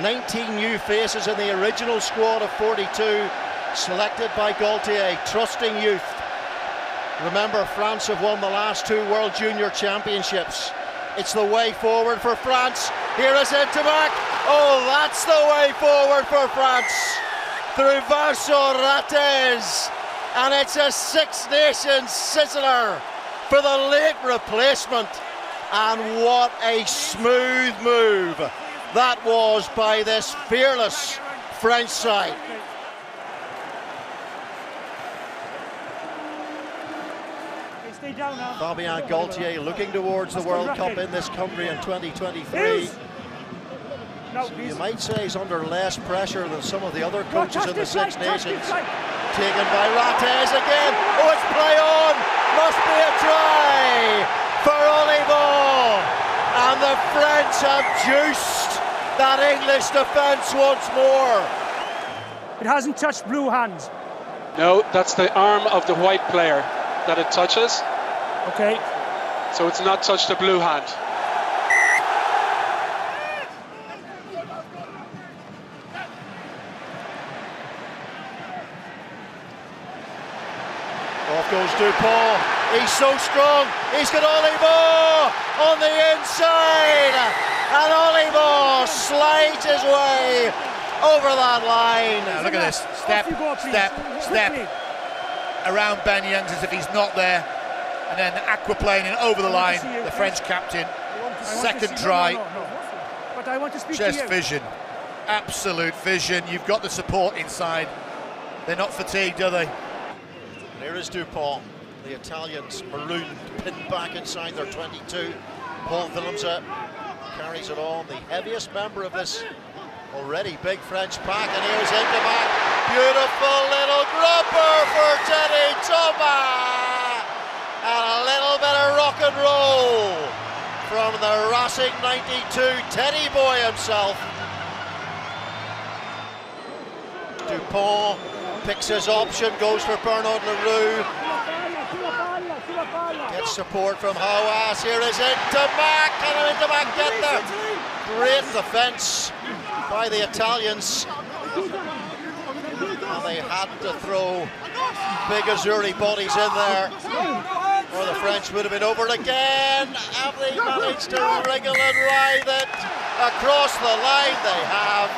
19 new faces in the original squad of 42, selected by Gaultier, trusting youth. Remember, France have won the last 2 World Junior Championships. It's the way forward for France. Here is Ntamak. Oh, that's the way forward for France. Through Vincent Rattez. And it's a Six Nations sizzler for the late replacement. And what a smooth move that was by this fearless French side. Fabien Gaultier looking towards the World Cup in this country in 2023. You might say he's under less pressure than some of the other coaches in the Six Nations. Taken by Rattez again. Oh, it's play on. Must be a try for Olivon. And the French have juiced that English defence once more. It hasn't touched blue hands. No, that's the arm of the white player that it touches. Okay. So it's not touched the blue hand. Off goes Dupont. He's so strong. He's got Olivon on the inside. And Olivon slides his way over that line. Now look at this. Step. Around Ben Youngs as if he's not there. And then aquaplaning over the line, the French captain. Second try. But I want to speak to you. Just vision. Absolute vision. You've got the support inside. They're not fatigued, are they? Here is Dupont. The Italians marooned, pinned back inside their 22. Paul Willems carries it on, the heaviest member of this already big French pack, and here's Ntamak. Beautiful little grubber for Teddy Thomas, and a little bit of rock and roll from the Racing 92 Teddy boy himself. Dupont picks his option, goes for Bernard Leroux. Gets support from Hawass. Here is Ntamak. Can Ntamak get there? Great defence by the Italians. And they had to throw big Azzurri bodies in there, or the French would have been over it again. Have they managed to wriggle and writhe it across the line? They have.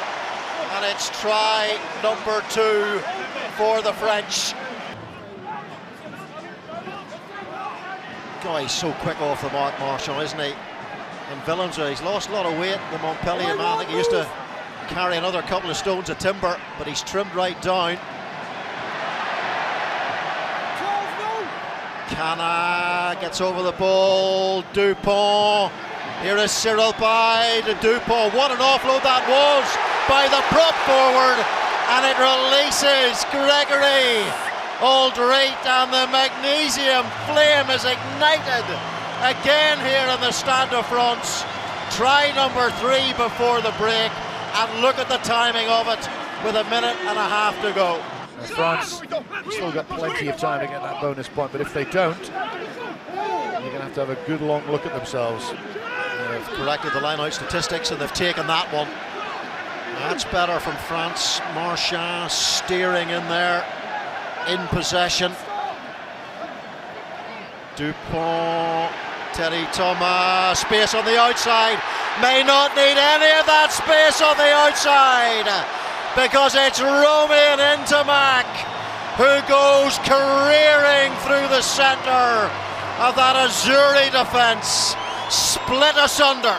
And it's try number 2 for the French. God, he's so quick off the mark, Marshall, isn't he? And Willems, he's lost a lot of weight, the Montpellier man. I think he used to carry another couple of stones of timber, but he's trimmed right down. Cana gets over the ball. Dupont. Here is Cyril Bay to Dupont. What an offload that was by the prop forward, and it releases Gregory Aldrete, and the magnesium flame is ignited again here in the Stade de France. Try number 3 before the break, and look at the timing of it with 1.5 minutes to go. France still got plenty of time to get that bonus point, but if they don't, they're going to have a good long look at themselves. They've corrected the line-out statistics, and they've taken that one. That's better from France. Marchand steering in there, in possession. Dupont, Teddy Thomas, space on the outside. May not need any of that space on the outside, because it's Romain Ntamak who goes careering through the centre of that Azzurri defence, split asunder.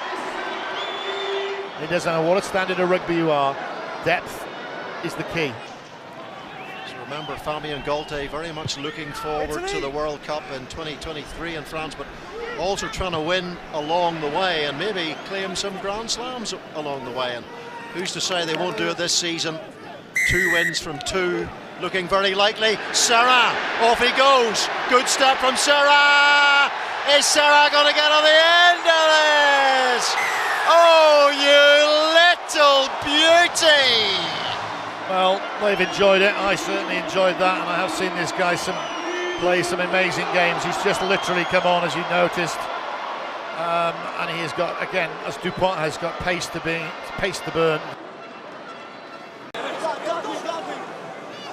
It doesn't matter what standard of rugby you are, depth is the key. So remember, Fabien Gaultier very much looking forward to the World Cup in 2023 in France, but also trying to win along the way and maybe claim some Grand Slams along the way. And who's to say they won't do it this season? 2 wins from 2, looking very likely. Serra, off he goes. Good step from Serra. Is Serra going to get on the end of this? Oh, you little beauty! Well, they've enjoyed it. I certainly enjoyed that, and I have seen this guy play some amazing games. He's just literally come on, as you noticed, and he has got, again, as Dupont has got pace to burn.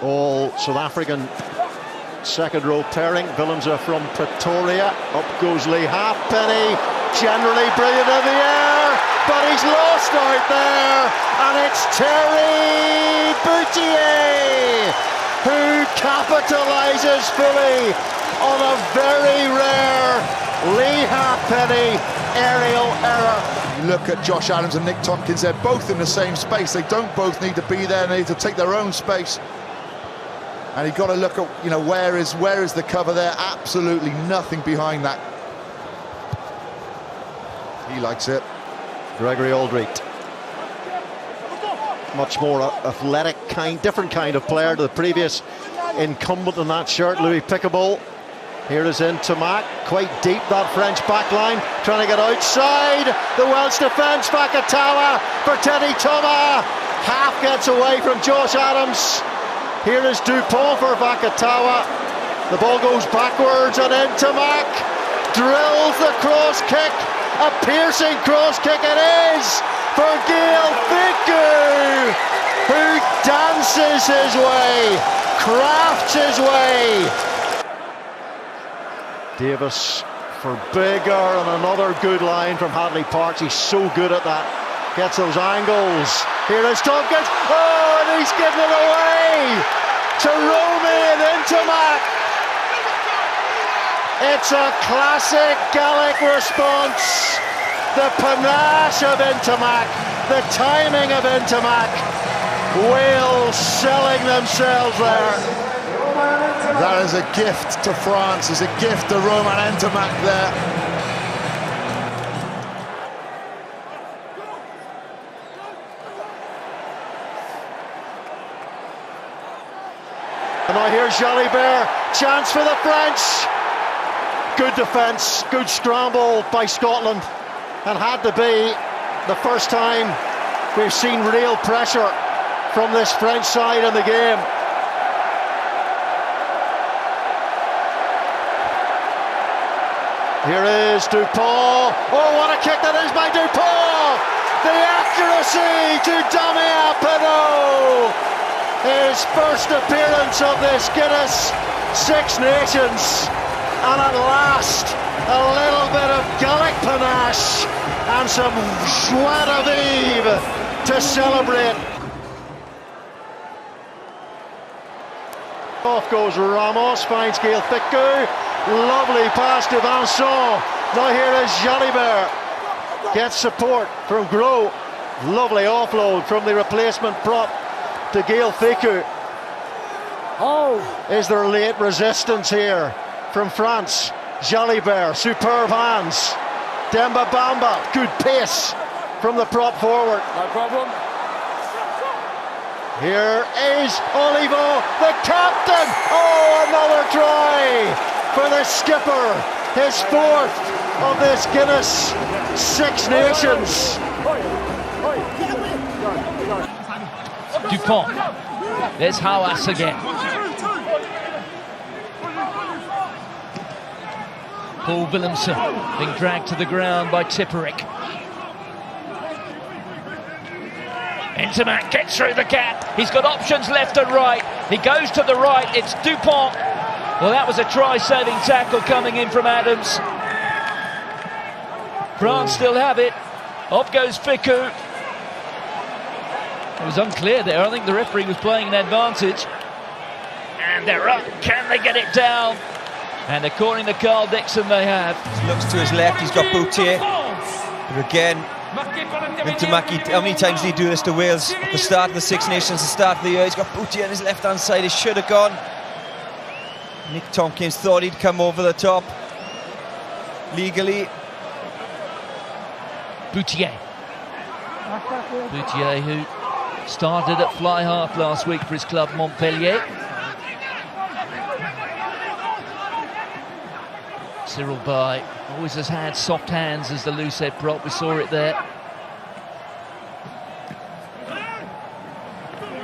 All South African second row pairing. Willems from Pretoria. Up goes Lee Halfpenny. Generally brilliant in the air, but he's lost out there, and it's Terry Boutier who capitalises fully on a very rare Lee Halfpenny aerial error. You look at Josh Adams and Nick Tompkins, they're both in the same space. They don't both need to be there, they need to take their own space. And you've got to look at, you know, where is the cover there? Absolutely nothing behind that. He likes it. Gregory Aldrete, much more athletic, different kind of player to the previous incumbent in that shirt, Louis Picabol. Here is Ntamak, quite deep, that French backline, trying to get outside. The Welsh defence, Vakatawa for Teddy Thomas. Half gets away from Josh Adams. Here is Dupont for Vakatawa. The ball goes backwards and Ntamak drills the cross kick. A piercing cross kick it is for Gael Fickou, who dances his way, crafts his way. Davis for Bigger, and another good line from Hadley Parks. He's so good at that. Gets those angles. Here is Tompkins. Oh, and he's getting it away to Romy and Ntamak. It's a classic Gaelic response. The panache of Ntamak, the timing of Ntamak. Wales selling themselves there. That is a gift to France, is a gift to Roman Ntamak there. And now here's Jalibert, chance for the French. Good defence, good scramble by Scotland, and had to be the first time we've seen real pressure from this French side in the game. Here is Dupont. Oh, what a kick that is by Dupont! The accuracy to Damien Penaud. His first appearance of this Guinness Six Nations. And at last, a little bit of Gaelic panache and some joie de vivre to celebrate. Off goes Ramos, finds Gael Fickou. Lovely pass to Vincent. Now here is Jalibert. Gets support from Gros. Lovely offload from the replacement prop to Gael Fickou. Oh, is there late resistance here from France? Jalibert, superb hands. Demba Bamba, good pace from the prop forward. No problem. Here is Olivo, the captain. Oh, another try for the skipper. His fourth of this Guinness Six Nations. Dupont. There's Hawass again. Paul Willemsen being dragged to the ground by Tipperick. Ntamak gets through the gap. He's got options left and right. He goes to the right. It's Dupont. Well, that was a try-saving tackle coming in from Adams. France still have it. Off goes Fickou. It was unclear there. I think the referee was playing an advantage. And they're up. Can they get it down? And according to Carl Dixon, they have. Looks to his left, he's got Boutier. But again, Ntamak, how many times did he do this to Wales? At the start of the Six Nations, the start of the year, he's got Boutier on his left-hand side. He should have gone. Nick Tompkins thought he'd come over the top. Legally. Boutier. Boutier, who started at fly half last week for his club Montpellier. Cyril Bay always has had soft hands as the loose head prop. We saw it there.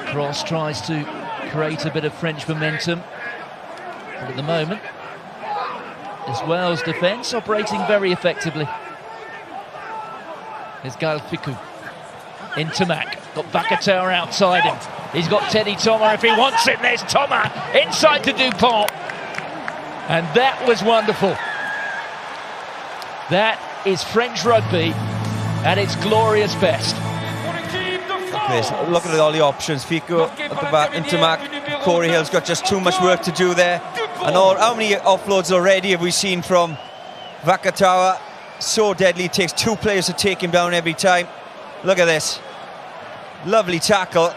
Cross tries to create a bit of French momentum. But at the moment, this Wales defence operating very effectively. Here's Gael Fickou. Ntamak. Got Vakatawa outside him. He's got Teddy Thomas if he wants it. There's Thomas inside to Dupont. And that was wonderful. That is French rugby at its glorious best. Look at all the options. Fico at the back, Intermac. Corey Hill's got just too much work to do there. And how many offloads already have we seen from Vakatawa? So deadly, it takes 2 players to take him down every time. Look at this. Lovely tackle,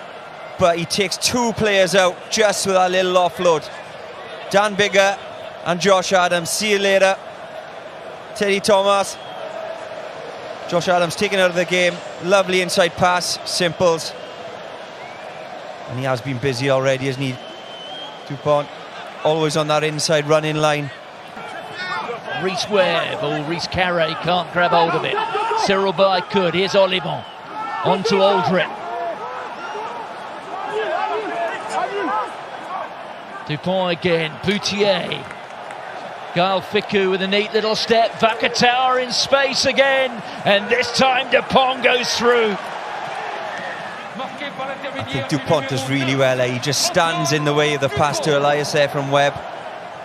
but he takes 2 players out just with that little offload. Dan Biggar and Josh Adams, see you later. Teddy Thomas. Josh Adams taken out of the game. Lovely inside pass, Simples. And he has been busy already, hasn't he? Dupont always on that inside running line. Reece Webb, or Reece Carey can't grab hold of it. Cyril Bay could. Here's Olivon. On to Aldrit. Dupont again. Boutier. Gael Fickou with a neat little step. Vakatawa in space again. And this time Dupont goes through. I think Dupont does really well there. He just stands in the way of the pass to Elias there from Webb.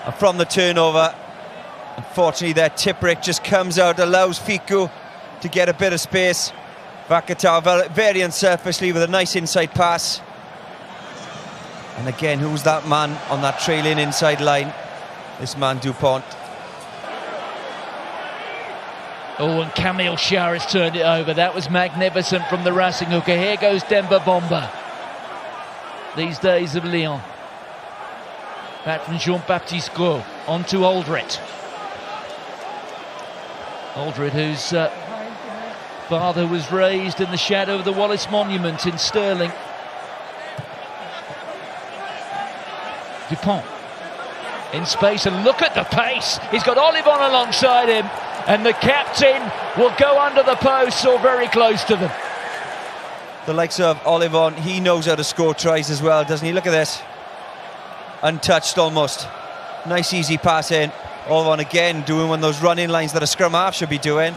And from the turnover, unfortunately, their Tipperick just comes out, allows Fickou to get a bit of space. Vakatawa very unselfishly with a nice inside pass. And again, who's that man on that trailing inside line? This man, Dupont. Oh, and Camille Shah has turned it over. That was magnificent from the racing hooker. Here goes Demba Bomba. These days of Lyon. Back from Jean-Baptiste Gros. On to Aldrit. Aldrit, whose father was raised in the shadow of the Wallace Monument in Stirling. Dupont in space, and look at the pace. He's got Olivon alongside him, and the captain will go under the posts or very close to them. The likes of Olivon, he knows how to score tries as well, doesn't he? Look at this. Untouched almost. Nice easy pass in. Olivon again doing one of those running lines that a scrum half should be doing.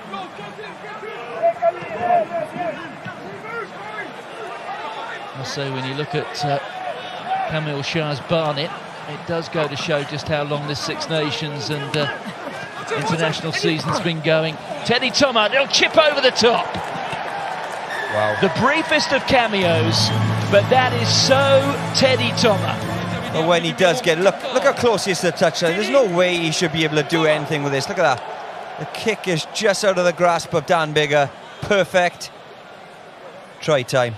I must say, when you look at Camille Shah's Barnet, it does go to show just how long this Six Nations and international season's been going. Teddy Thomas, they'll chip over the top. Wow. The briefest of cameos, but that is so Teddy Thomas. But when he does get, look how close he is to the touchline. There's no way he should be able to do anything with this. Look at that. The kick is just out of the grasp of Dan Biggar. Perfect. Try time.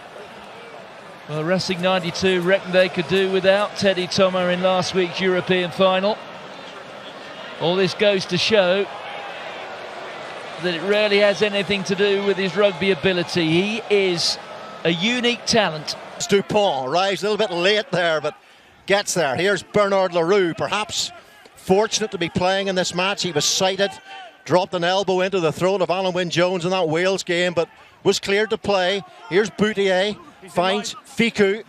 Well, Racing 92 reckoned they could do without Teddy Thomas in last week's European final. All this goes to show that it rarely has anything to do with his rugby ability. He is a unique talent. Dupont arrives a little bit late there, but gets there. Here's Bernard Leroux, perhaps fortunate to be playing in this match. He was sighted, dropped an elbow into the throat of Alan Wynne-Jones in that Wales game, but was cleared to play. Here's Boutier, finds Fickou.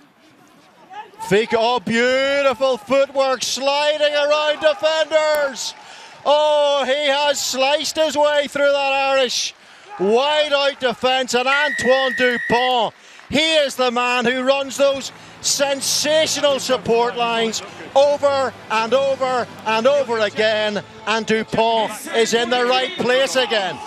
Fickou, oh, beautiful footwork, sliding around defenders. Oh, he has sliced his way through that Irish wide out defence, and Antoine Dupont, he is the man who runs those sensational support lines over and over and over again, and Dupont is in the right place again.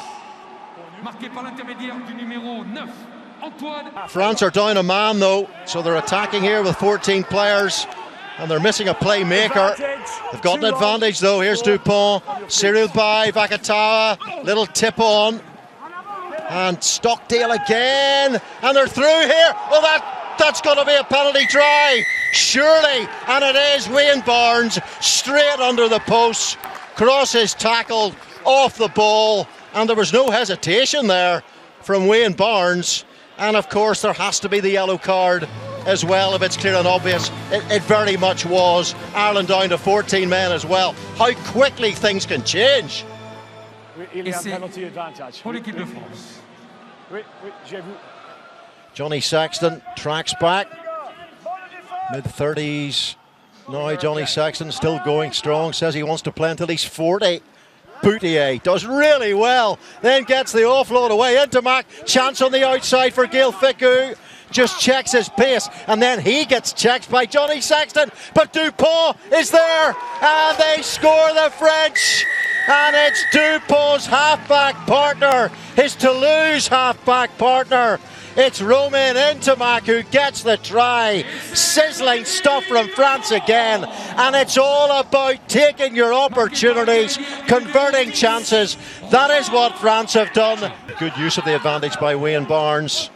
France are down a man though, so they're attacking here with 14 players and they're missing a playmaker. They've got an advantage though. Here's Dupont, Cyril Bay, Vakatawa, little tip on, and Stockdale again, and they're through here. Oh, that's going to be a penalty try, surely, and it is. Wayne Barnes straight under the post, crosses tackled off the ball, and there was no hesitation there from Wayne Barnes. And of course there has to be the yellow card as well if it's clear and obvious. It very much was. Ireland down to 14 men as well. How quickly things can change. Johnny Sexton tracks back. Mid-30s now. Johnny Sexton still going strong. Says he wants to play until he's 40. Boutier does really well, then gets the offload away into Mac. Chance on the outside for Gael Fickou. just checks his pace, and then he gets checked by Johnny Sexton. But Dupont is there, and they score, the French. And it's Dupont's halfback partner, his Toulouse halfback partner. It's Romain Ntamak who gets the try. Sizzling stuff from France again. And it's all about taking your opportunities, converting chances. That is what France have done. Good use of the advantage by Wayne Barnes.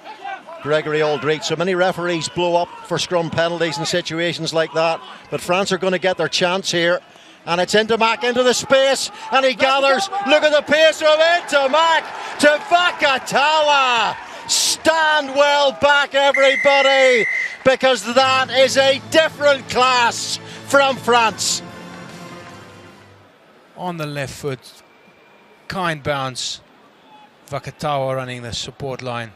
Gregory Aldrich. So many referees blow up for scrum penalties in situations like that. But France are going to get their chance here. And it's Ntamak into the space, and he gathers. Look at the pace from Ntamak to Vakatawa. Stand well back, everybody, because that is a different class from France. On the left foot, kind bounce. Vakatawa running the support line.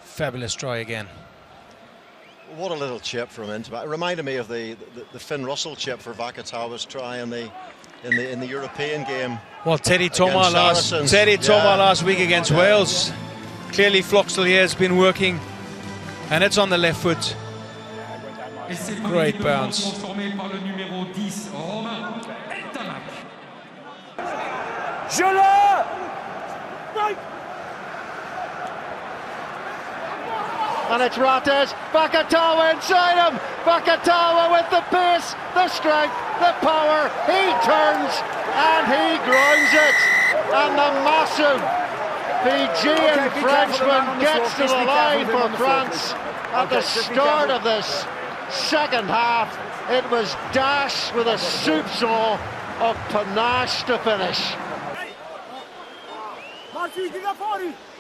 Fabulous try again. What a little chip from Ntamak. It reminded me of the Finn Russell chip for Vakatawa's try in the European game. Well, Teddy Thomas last week against Wales. Clearly Floxel here has been working, and it's on the left foot. Great bounce. And it's Rates, Vakatawa inside him, Vakatawa with the pace, the strength, the power, he turns and he grounds it, and the massive Fijian Frenchman gets to the line for France at the start of this second half. It was dash with a soupçon of panache to finish.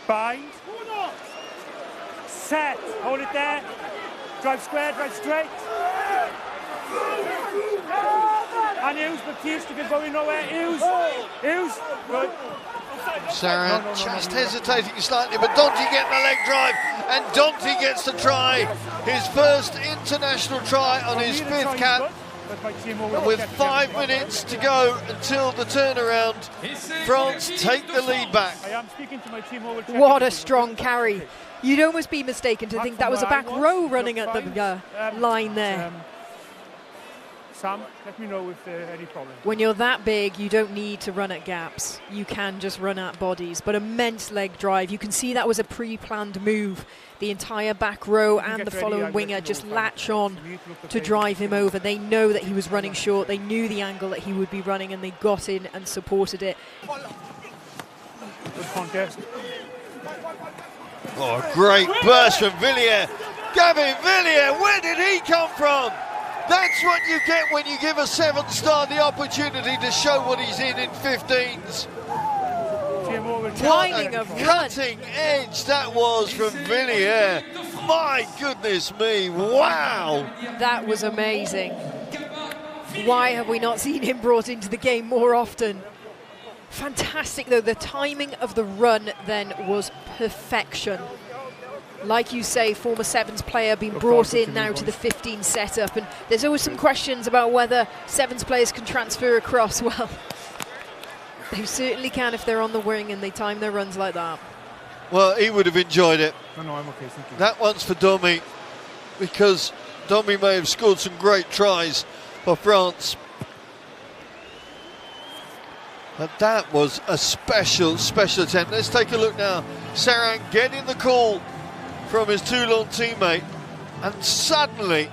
Bind. Set. Hold it there. Drive square, drive straight. And Hughes, Baptiste, if you're going nowhere. Hughes. Good. Saran just hesitating slightly, but Dante getting the leg drive, and Dante gets the try. His first international try on his fifth cap. And with 5 minutes to go until the turnaround, France take the lead back. What a strong carry. You'd almost be mistaken to think that was a back row running at the line there. Sam, let me know if there are any problems. When you're that big, you don't need to run at gaps. You can just run at bodies. But immense leg drive. You can see that was a pre-planned move. The entire back row and the following winger just latch on to drive him over. They know that he was running short. They knew the angle that he would be running, and they got in and supported it. Good contest. Oh, great burst from Villiers. Gavin Villiers, where did he come from? That's what you get when you give a 7-star the opportunity to show what he's in 15s. Lining of cutting edge that was from Villiers. My goodness me, wow. That was amazing. Why have we not seen him brought into the game more often? Fantastic though, the timing of the run then was perfection. Like you say, former Sevens player being brought in now to the 15 setup, and there's always some questions about whether Sevens players can transfer across. Well, they certainly can if they're on the wing and they time their runs like that. Well, he would have enjoyed it. No, I'm okay, thank you. That one's for Domi, because Domi may have scored some great tries for France. But that was a special attempt. Let's take a look now. Saran getting the call from his Toulon teammate, and suddenly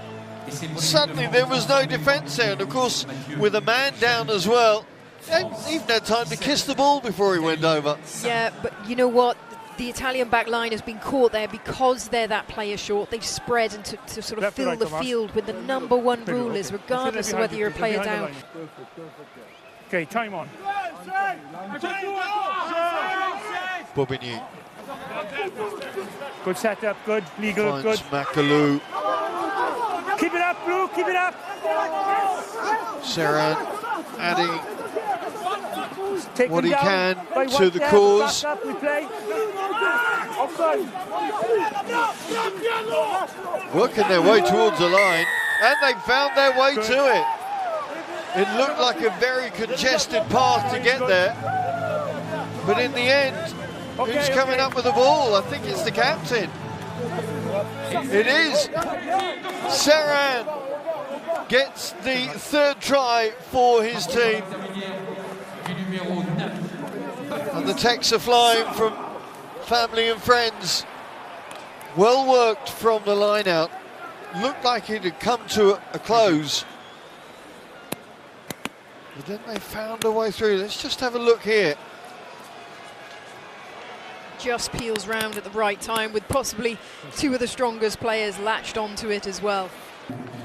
there was no defence there, and of course with a man down as well, he even had time to kiss the ball before he went over. Yeah, but you know what, the Italian back line has been caught there because they're that player short. They've spread and to sort of fill the field with the #1 rule is regardless of whether you're a player down. Okay, time on. Bobigny Good setup, good, legal, finds good. Makalou. Keep it up, Blue, keep it up. Saran adding Take what he down can to the cause. Back up, we play. Offside. Working their way towards the line, and they found their way to it. It looked like a very congested path to get there, but in the end, who's coming up with the ball? I think it's the captain. It is. Serran gets the third try for his team. And the texts are flying from family and friends. Well worked from the line out. Looked like it had come to a close. But then they found a way through. Let's just have a look here. Just peels round at the right time with possibly two of the strongest players latched onto it as well.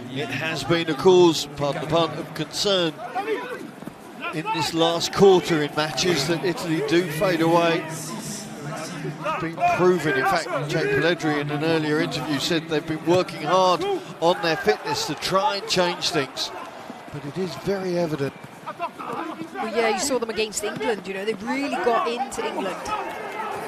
It has been a cause, pardon the pun, of concern in this last quarter in matches that Italy do fade away. It's been proven, in fact, Jake Pelledri in an earlier interview said they've been working hard on their fitness to try and change things. But it is very evident. Well, yeah, you saw them against England, you know, they really got into England.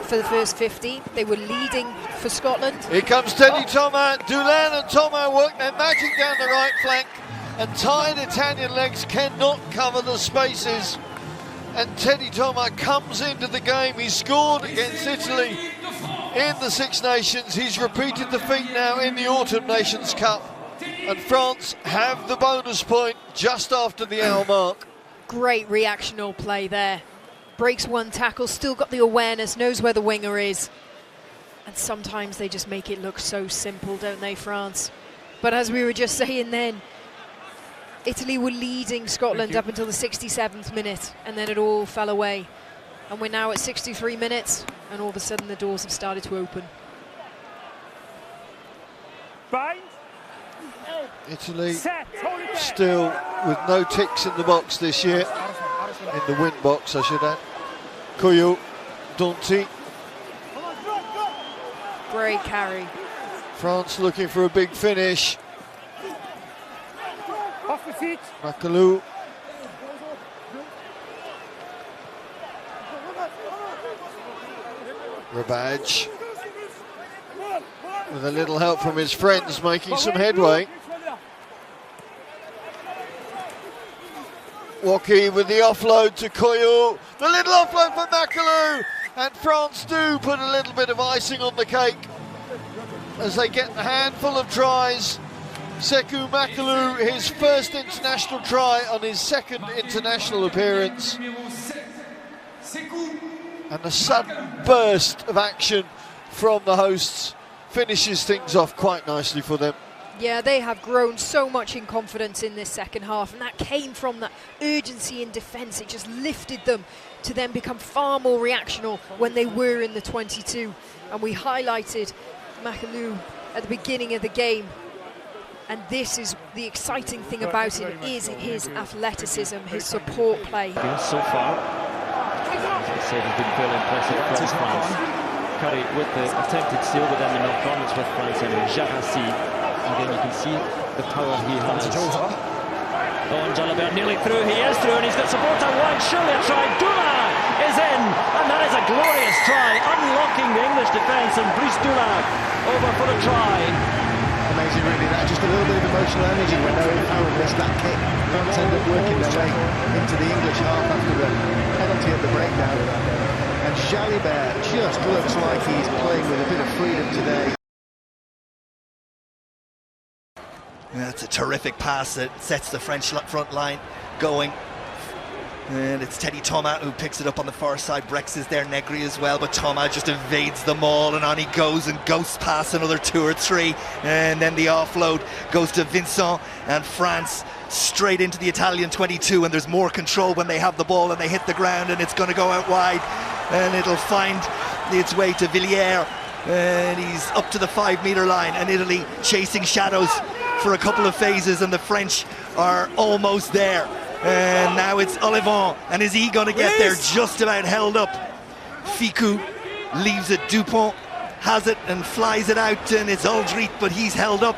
For the first 50, they were leading for Scotland. Here comes Teddy Thomas. Dulin and Thomas work their magic down the right flank, and tired Italian legs cannot cover the spaces. And Teddy Thomas comes into the game. He scored against Italy in the Six Nations. He's repeated the feat now in the Autumn Nations Cup. And France have the bonus point just after the hour mark. Great reactional play there. Breaks one tackle, still got the awareness, knows where the winger is. And sometimes they just make it look so simple, don't they, France? But as we were just saying then, Italy were leading Scotland up until the 67th minute, and then it all fell away. And we're now at 63 minutes, and all of a sudden the doors have started to open. Italy still with no ticks in the box this year. In the win box, I should add. Koyo, Danti. Great carry. France looking for a big finish. Off the feet. Makalou. Rabaj. With a little help from his friends, making some headway. Woki with the offload to Koyo. The little offload for Makalou. And France do put a little bit of icing on the cake as they get a handful of tries. Sekou Makalou, his first international try on his second international appearance. And a sudden burst of action from the hosts finishes things off quite nicely for them. Yeah, they have grown so much in confidence in this second half, and that came from that urgency in defence. It just lifted them to then become far more reactional when they were in the 22. And we highlighted Makalou at the beginning of the game. And this is the exciting thing about him, is his athleticism, his support play. So far, as I said, he's been very impressive from France. Curry with the attempted steal, but then the knock-on is with France and Jarassi. Again, you can see the power he has. Oh, and Jalabert nearly through. He is through, and he's got support out wide. Surely a try. Dula is in, and that is a glorious try, unlocking the English defence. And Brice Dula over for the try. Amazing, really. That just a little bit of emotional energy when Owen Farrell missed that kick. France end up working their way into the English half after the penalty at the breakdown. And Jalibert just looks like he's playing with a bit of freedom today. That's a terrific pass that sets the French front line going. And it's Teddy Thomas who picks it up on the far side. Brex is there, Negri as well, but Thomas just evades them all, and on he goes and ghosts past another two or three. And then the offload goes to Vincent, and France straight into the Italian 22, and there's more control when they have the ball and they hit the ground, and it's going to go out wide, and it'll find its way to Villiers, and he's up to the 5-metre line, and Italy chasing shadows for a couple of phases, and the French are almost there. And now it's Olivon, and is he going to get there? Just about held up. Ficou leaves it, Dupont has it and flies it out, and it's Aldrit, but he's held up.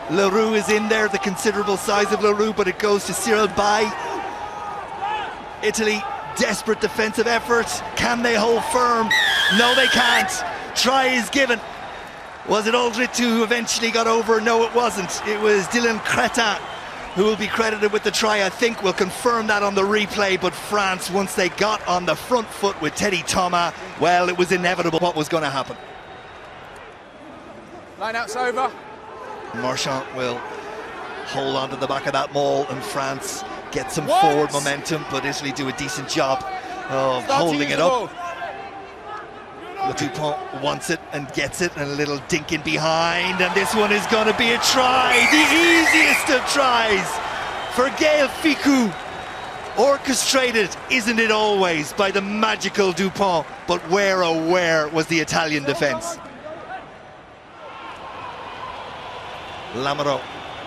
Leroux is in there, the considerable size of Leroux, but it goes to Cyril Bay. Italy, desperate defensive efforts. Can they hold firm? No, they can't. Try is given. Was it Aldrit who eventually got over? No, it wasn't. It was Dylan Cretin who will be credited with the try. I think we'll confirm that on the replay, but France, once they got on the front foot with Teddy Thomas, well, it was inevitable what was going to happen. Line-out's over. Marchand will hold on to the back of that maul, and France get some forward momentum, but Italy do a decent job of holding it up. Dupont wants it and gets it, and a little dink in behind, and this one is going to be a try, the easiest of tries for Gaël Fickou. Orchestrated, isn't it always, by the magical Dupont, but where was the Italian defence? Lamaro,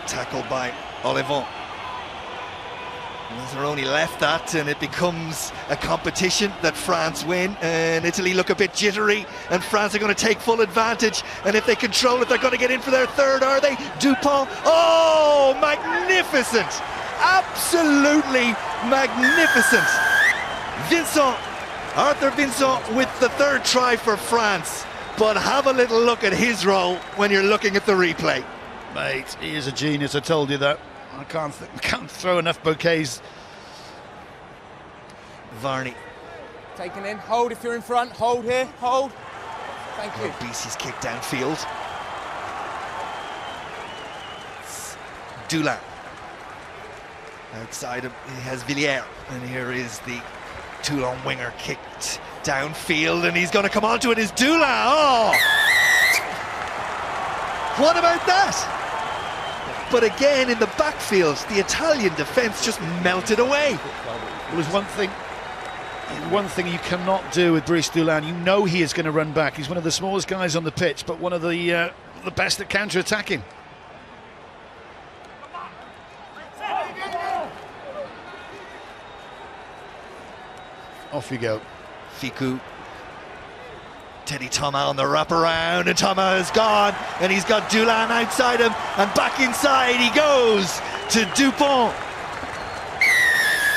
tackled by Olivon. Mazzaroni left that, and it becomes a competition that France win, and Italy look a bit jittery, and France are going to take full advantage, and if they control it, they're going to get in for their third, are they? Dupont, oh, magnificent! Absolutely magnificent! Arthur Vincent with the third try for France, but have a little look at his role when you're looking at the replay. Mate, he is a genius, I told you that. I can't throw enough bouquets. Varney. Taken in, hold if you're in front, hold here, hold. Thank you. BC's kick downfield. Dulin. Outside him, he has Villiers. And here is the Toulon winger kicked downfield, and he's going to come onto it. Is Dulin. Oh! What about that? But again, in the backfield, the Italian defence just melted away. Well, there's one thing you cannot do with Brice Dulin. You know he is going to run back. He's one of the smallest guys on the pitch, but one of the best at counter-attacking. Off you go. Fickou. Teddy Thomas on the wraparound, and Thomas is gone, and he's got Dulin outside him, and back inside he goes to Dupont.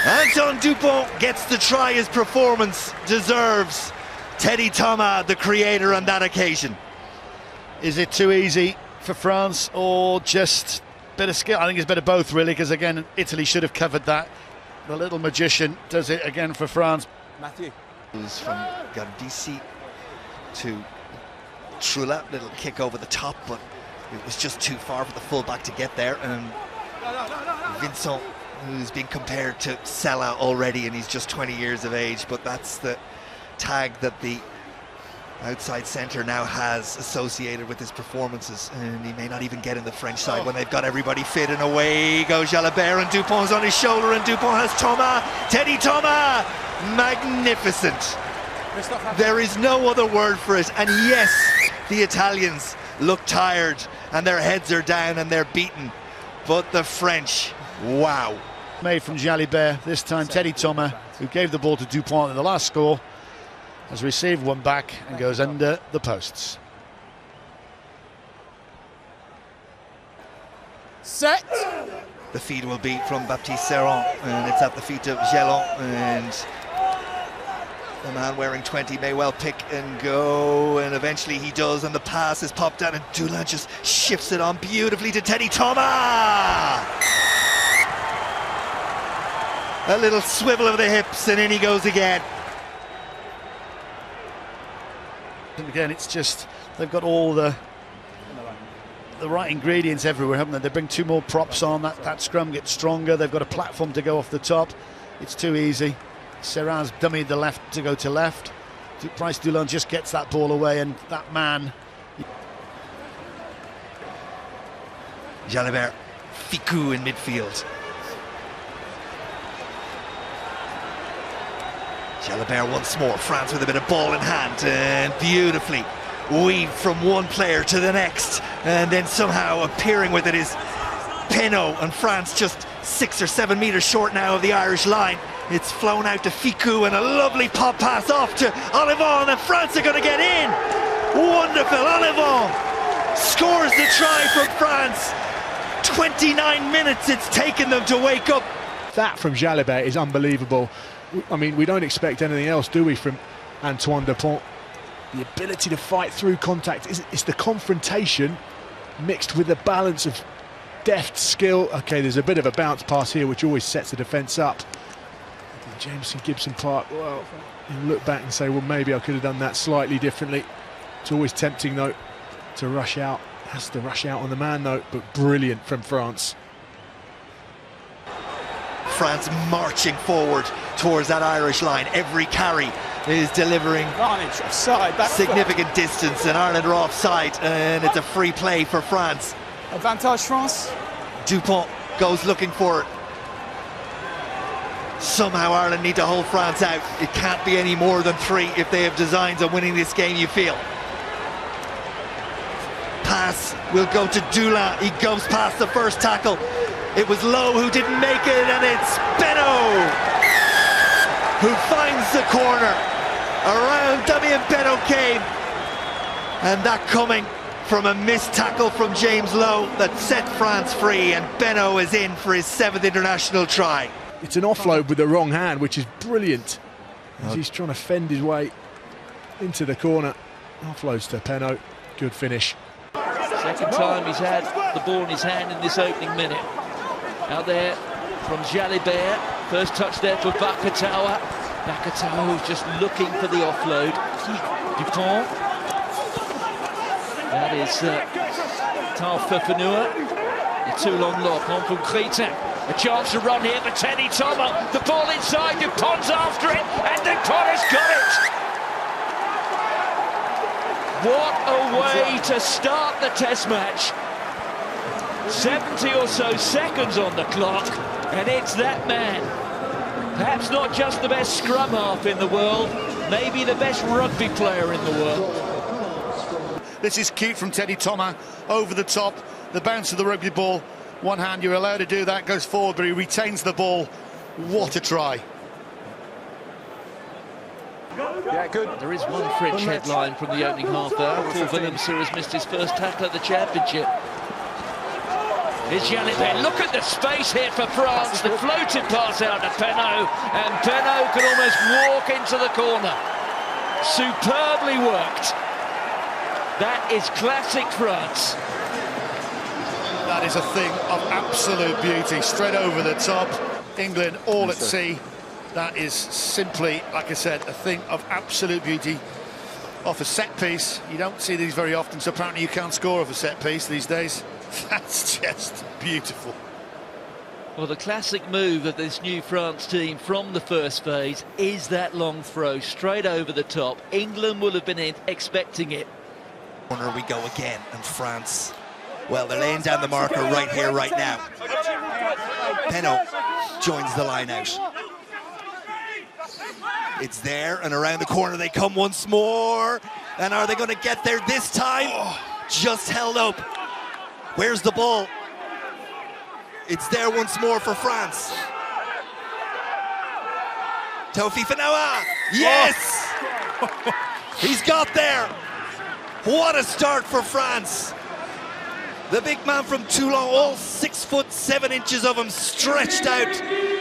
Antoine Dupont gets the try his performance deserves. Teddy Thomas, the creator on that occasion. Is it too easy for France, or just a bit of skill? I think it's a bit of both, really, because again, Italy should have covered that. The little magician does it again for France. Matthew. Is from Gardisi to Trula, little kick over the top, but it was just too far for the fullback to get there, and Vincent, who's been compared to Sella already, and he's just 20 years of age, but that's the tag that the outside centre now has associated with his performances, and he may not even get in the French side when they've got everybody fit, and away goes Jalabert, and Dupont's on his shoulder, and Dupont has Thomas, Teddy Thomas, magnificent. There is no other word for it, and yes, the Italians look tired, and their heads are down, and they're beaten, but the French, wow. Made from Jalibert, this time Teddy Thomas, who gave the ball to Dupont in the last score, has received one back and goes under the posts. Set! The feed will be from Baptiste Serron, and it's at the feet of Gelon, and the man wearing 20 may well pick and go, and eventually he does, and the pass is popped down, and Dulin just shifts it on beautifully to Teddy Thomas! A little swivel of the hips, and in he goes again. And again, it's just, they've got all the right ingredients everywhere, haven't they? They bring two more props on, that scrum gets stronger, they've got a platform to go off the top. It's too easy. Serran's dummied the left to go to left. Brice Dulin just gets that ball away, and that man. Jalibert, Fickou in midfield. Jalibert once more, France with a bit of ball in hand, and beautifully weaved from one player to the next, and then somehow appearing with it is Penaud, and France just 6 or 7 metres short now of the Irish line. It's flown out to Fickou, and a lovely pop pass off to Olivon, and France are going to get in. Wonderful, Olivon scores the try from France. 29 minutes it's taken them to wake up. That from Jalibert is unbelievable. I mean, we don't expect anything else, do we, from Antoine Dupont? The ability to fight through contact, it's the confrontation mixed with the balance of deft skill. Okay, there's a bit of a bounce pass here, which always sets the defence up. Jameson Gibson Park, well, you look back and say, well, maybe I could have done that slightly differently. It's always tempting, though, to rush out Has to rush out on the man though, but brilliant from France. France marching forward towards that Irish line. Every carry is delivering significant distance, and Ireland are offside, and it's a free play for France. Advantage France. Dupont goes looking for it. Somehow Ireland need to hold France out. It can't be any more than 3 if they have designs on winning this game, you feel. Pass will go to Dulin. He goes past the first tackle. It was Lowe who didn't make it, and it's Benno who finds the corner. Around Damien Benno came, and that coming from a missed tackle from James Lowe that set France free, and Benno is in for his 7th international try. It's an offload with the wrong hand, which is brilliant, as he's trying to fend his way into the corner. Offloads to Benno. Good finish. Second time he's had the ball in his hand in this opening minute. Out there from Jalibert. First touch there for Bakatawa. Bakatawa was just looking for the offload. Dupont. That is Taufefanua. The Toulon lock on from Kritek. A chance to run here for Teddy Thomas. The ball inside, Dupont's after it, and Dupont has got it. What a way to start the test match. 70 or so seconds on the clock, and it's that man. Perhaps not just the best scrum half in the world, maybe the best rugby player in the world. This is cute from Teddy Thomas, over the top, the bounce of the rugby ball. One hand, you're allowed to do that, goes forward, but he retains the ball. What a try. Yeah, good. There is one French headline from the opening half there. Paul Willemse has missed his first tackle at the championship. Here's Jalibert. Look at the space here for France. The floated pass out to Benno, and Benno can almost walk into the corner. Superbly worked. That is classic France. That is a thing of absolute beauty. Straight over the top. England all at sea. That is simply, like I said, a thing of absolute beauty. Off a set piece, you don't see these very often, so apparently you can't score off a set piece these days. That's just beautiful. Well, the classic move of this new France team from the first phase is that long throw straight over the top. England will have been expecting it. Corner we go again, and France, well, they're laying down the marker right here, right now. Benno joins the line out. It's there, and around the corner they come once more. And are they going to get there this time? Just held up. Where's the ball? It's there once more for France. Taufefanua! Yes! He's got there. What a start for France. The big man from Toulon, all 6 foot 7 inches of him, stretched out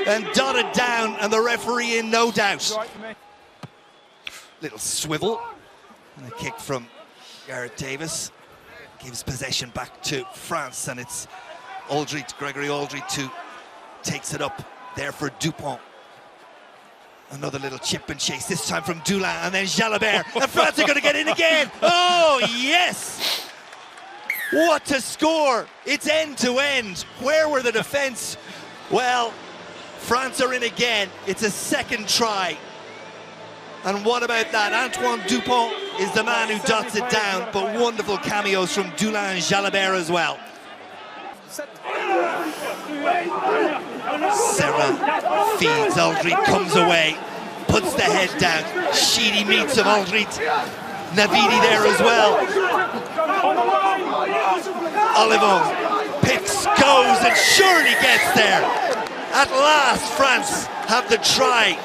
and dotted down, and the referee in no doubt. Little swivel, and a kick from Gareth Davis gives possession back to France, and it's Aldrit, Gregory Aldrit, who takes it up there for Dupont. Another little chip and chase, this time from Dulin, and then Jalibert, and France are going to get in again. Oh, yes! What a score! It's end to end. Where were the defence? Well, France are in again. It's a second try. And what about that? Antoine Dupont is the man who dots it down, but wonderful cameos from Dulin and Jalibert as well. Serra feeds, Aldrit comes away, puts the head down. Sheedy meets him, Aldrit. Navidi there as well. Olivon picks, goes, and surely gets there. At last, France have the try.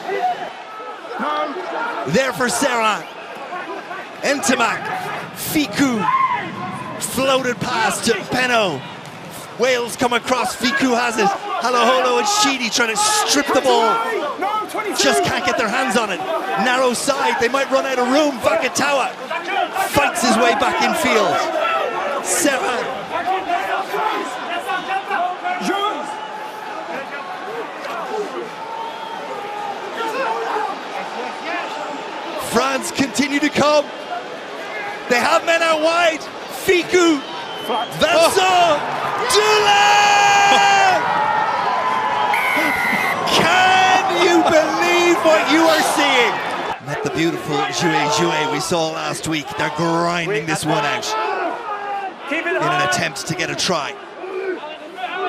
There for Serra. Ntamak, Ficou, floated past to Benno. Wales come across, Ficou has it. Halaholo and Sheedy trying to strip the ball. Just can't get their hands on it. Narrow side, they might run out of room. Vakatawa fights his way back in field. Serra. France continue to come. They have men out wide. Ficou Vincent Dulac! Can you believe what you are seeing? Not the beautiful jouet we saw last week. They're grinding this one out in an attempt to get a try.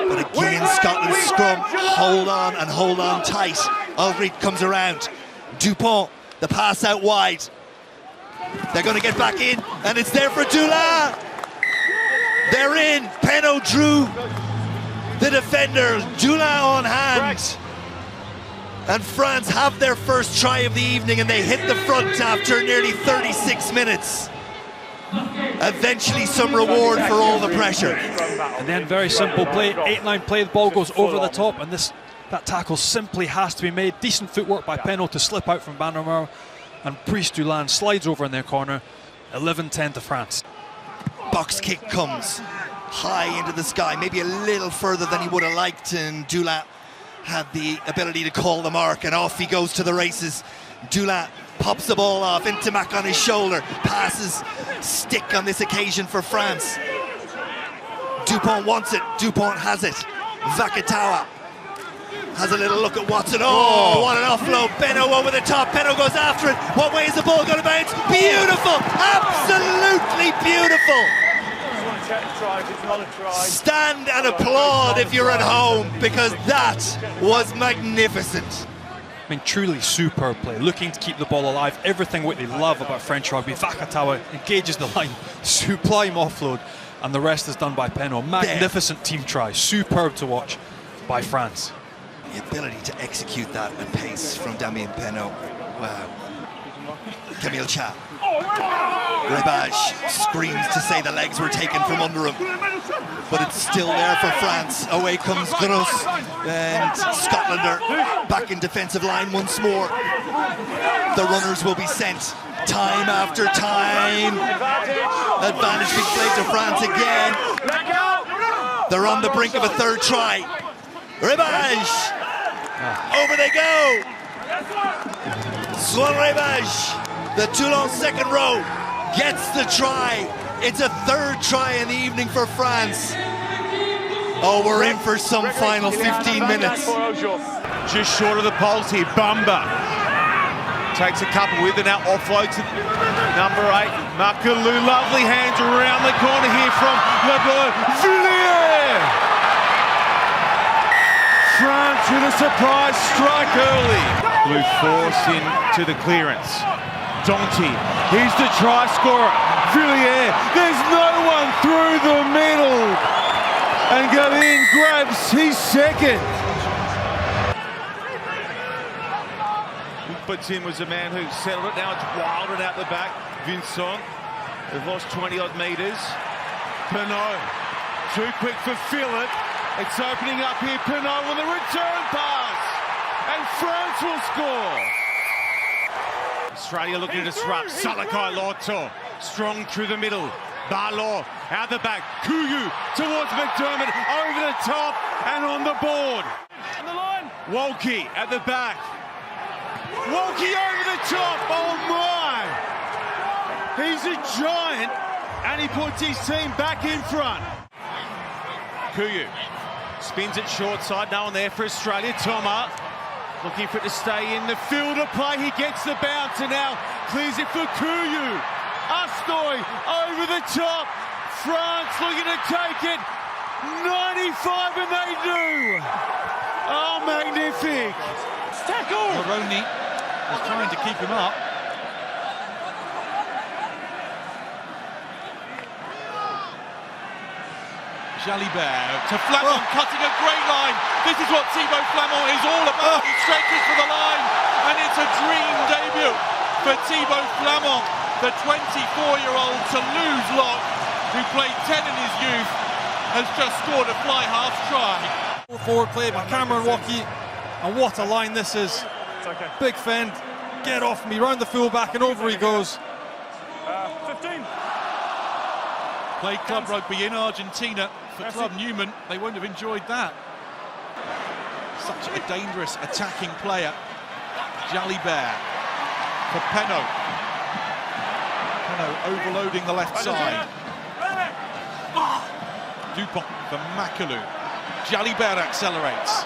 But again, Scotland's scrum, hold on and hold on tight. Aldred comes around. Dupont, the pass out wide. They're going to get back in, and it's there for Dulac. They're in. Penaud drew the defender. Dulac on hand. And France have their first try of the evening, and they hit the front after nearly 36 minutes. Eventually some reward for all the pressure. And then very simple play, 8-9 play, the ball goes over the top, and that tackle simply has to be made. Decent footwork by Penaud to slip out from Vandermeer, and Brice Dulin slides over in their corner. 11-10 to France. Box kick comes high into the sky, maybe a little further than he would have liked, and Dulac had the ability to call the mark, and off he goes to the races. Dulac pops the ball off, Ntamak on his shoulder, passes stick on this occasion for France. Dupont wants it, Dupont has it. Vakatawa has a little look at Watson. Oh, what an offload. Penaud over the top, Penaud goes after it. What way is the ball going to bounce? Beautiful, absolutely beautiful. Stand and applaud if you're at home, because that was magnificent. I mean, truly superb play, looking to keep the ball alive. Everything what they love about French rugby. Vakatawa engages the line, sublime offload, and the rest is done by Penaud. Magnificent team try, superb to watch by France. The ability to execute that at pace from Damien Penaud. Wow. Camille Chat. Rebage screams to say the legs were taken from under him, but it's still there for France. Away comes Gross, and Scotland are back in defensive line once more. The runners will be sent time after time. Advantage being played to France again. They're on the brink of a third try. Rebage! Over they go! Swan Rebage, the Toulon second row, gets the try. It's a third try in the evening for France. Oh, we're in for some final 15 minutes. Just short of the poles here, Bumba takes a couple with it, now offload to number 8, Makalou. Lovely hands around the corner here from LeBlanc. Villiers! France with a surprise strike early. Blue force into the clearance. Danty, he's the try scorer. Villiers, there's no one through the middle. And Galin grabs his second. Putin was the man who settled it. Now it's Wilder out the back. Vincent, they've lost 20-odd metres. Penaud, too quick for Phillip. It's opening up here. Penaud with a return pass. And France will score. Australia looking to disrupt. Salakai Loto, strong through the middle. Barlow out the back. Kuyu towards McDermott, over the top and on the board. On the line. Wolke at the back. Wolke over the top. Oh my! He's a giant, and he puts his team back in front. Kuyu spins it short side. No one there for Australia. Toma looking for it to stay in the field of play. He gets the bounce and now clears it for Kuyu. Astoy over the top. France looking to take it. 95 and they do. Oh, magnifique. Tackle. Maroney is trying to keep him up. Jalibert to Flamand, cutting a great line. This is what Thibaut Flamand is all about. He stretches for the line, and it's a dream debut for Thibaut Flamand, the 24-year-old Toulouse lock who played 10 in his youth, has just scored a fly half try. Forward play by Cameron Waukee, and what a line this is. Okay. Big fend, get off me, round the fullback, and over he goes. 15. Played club rugby in Argentina for Club Newman. They won't have enjoyed that. Such a dangerous attacking player. Jalibert for Penaud. Penaud overloading the left side. Dupont for Makalu. Jalibert accelerates.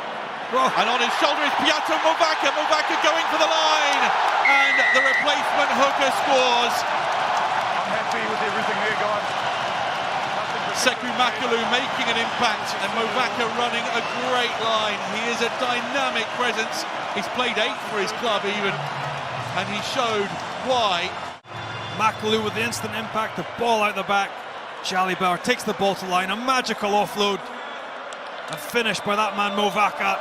And on his shoulder is Piotr Movaka. Movaka going for the line. And the replacement hooker scores. I'm happy with everything there, guys. Sekou Makalu making an impact, and Movaka running a great line. He is a dynamic presence. He's played 8 for his club even, and he showed why. Makalu with the instant impact, the ball out the back. Jalibert takes the ball to line, a magical offload, and finished by that man Movaka.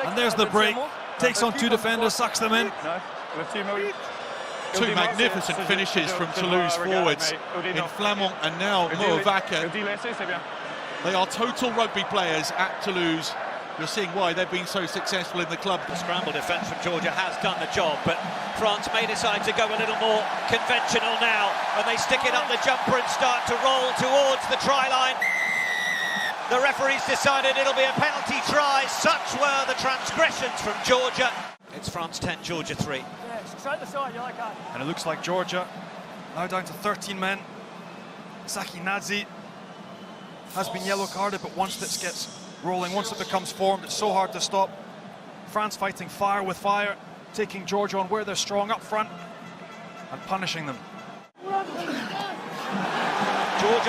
And there's the break. Takes on 2 defenders, sucks them in. Two magnificent finishes from Toulouse forwards in Flamand and now Movaka. They are total rugby players at Toulouse. You're seeing why they've been so successful in the club. The scramble defence from Georgia has done the job, but France may decide to go a little more conventional now, and they stick it up the jumper and start to roll towards the try line. The referee's decided it'll be a penalty try. Such were the transgressions from Georgia. It's France 10, Georgia 3. And it looks like Georgia now down to 13 men. Saki Nadzi has been yellow carded, but once this gets rolling, once it becomes formed, it's so hard to stop. France fighting fire with fire, taking Georgia on where they're strong up front and punishing them. Georgia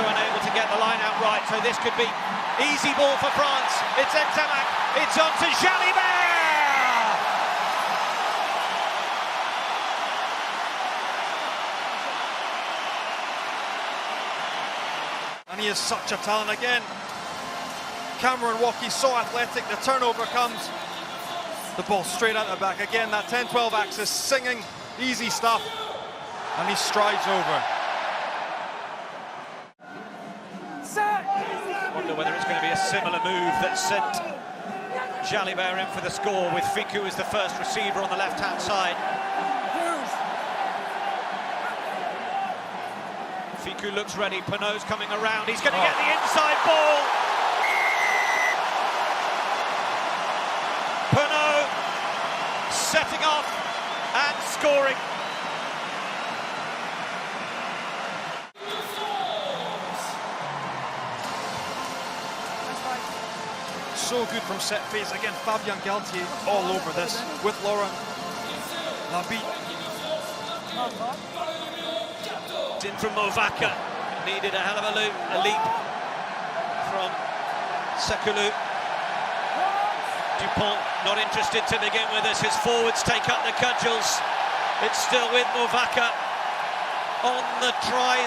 unable to get the line out right, so this could be easy ball for France. It's Ntamak, it's on to Jalibert! And he is such a talent again. Cameron Walkie so athletic, the turnover comes. The ball straight out the back again, that 10-12 axis, singing, easy stuff. And he strides over. I wonder whether it's going to be a similar move that sent Jalibert in for the score, with Fickou as the first receiver on the left-hand side. Fickou looks ready, Penaud's coming around, he's going to get the inside ball. Penaud setting off and scoring. So good from set phase. Again, Fabien Galtier all over this with Laurent Labitte. In from Movaka, needed a hell of a leap from Sekou. Dupont not interested to begin with as his forwards take up the cudgels. It's still with Movaka on the try,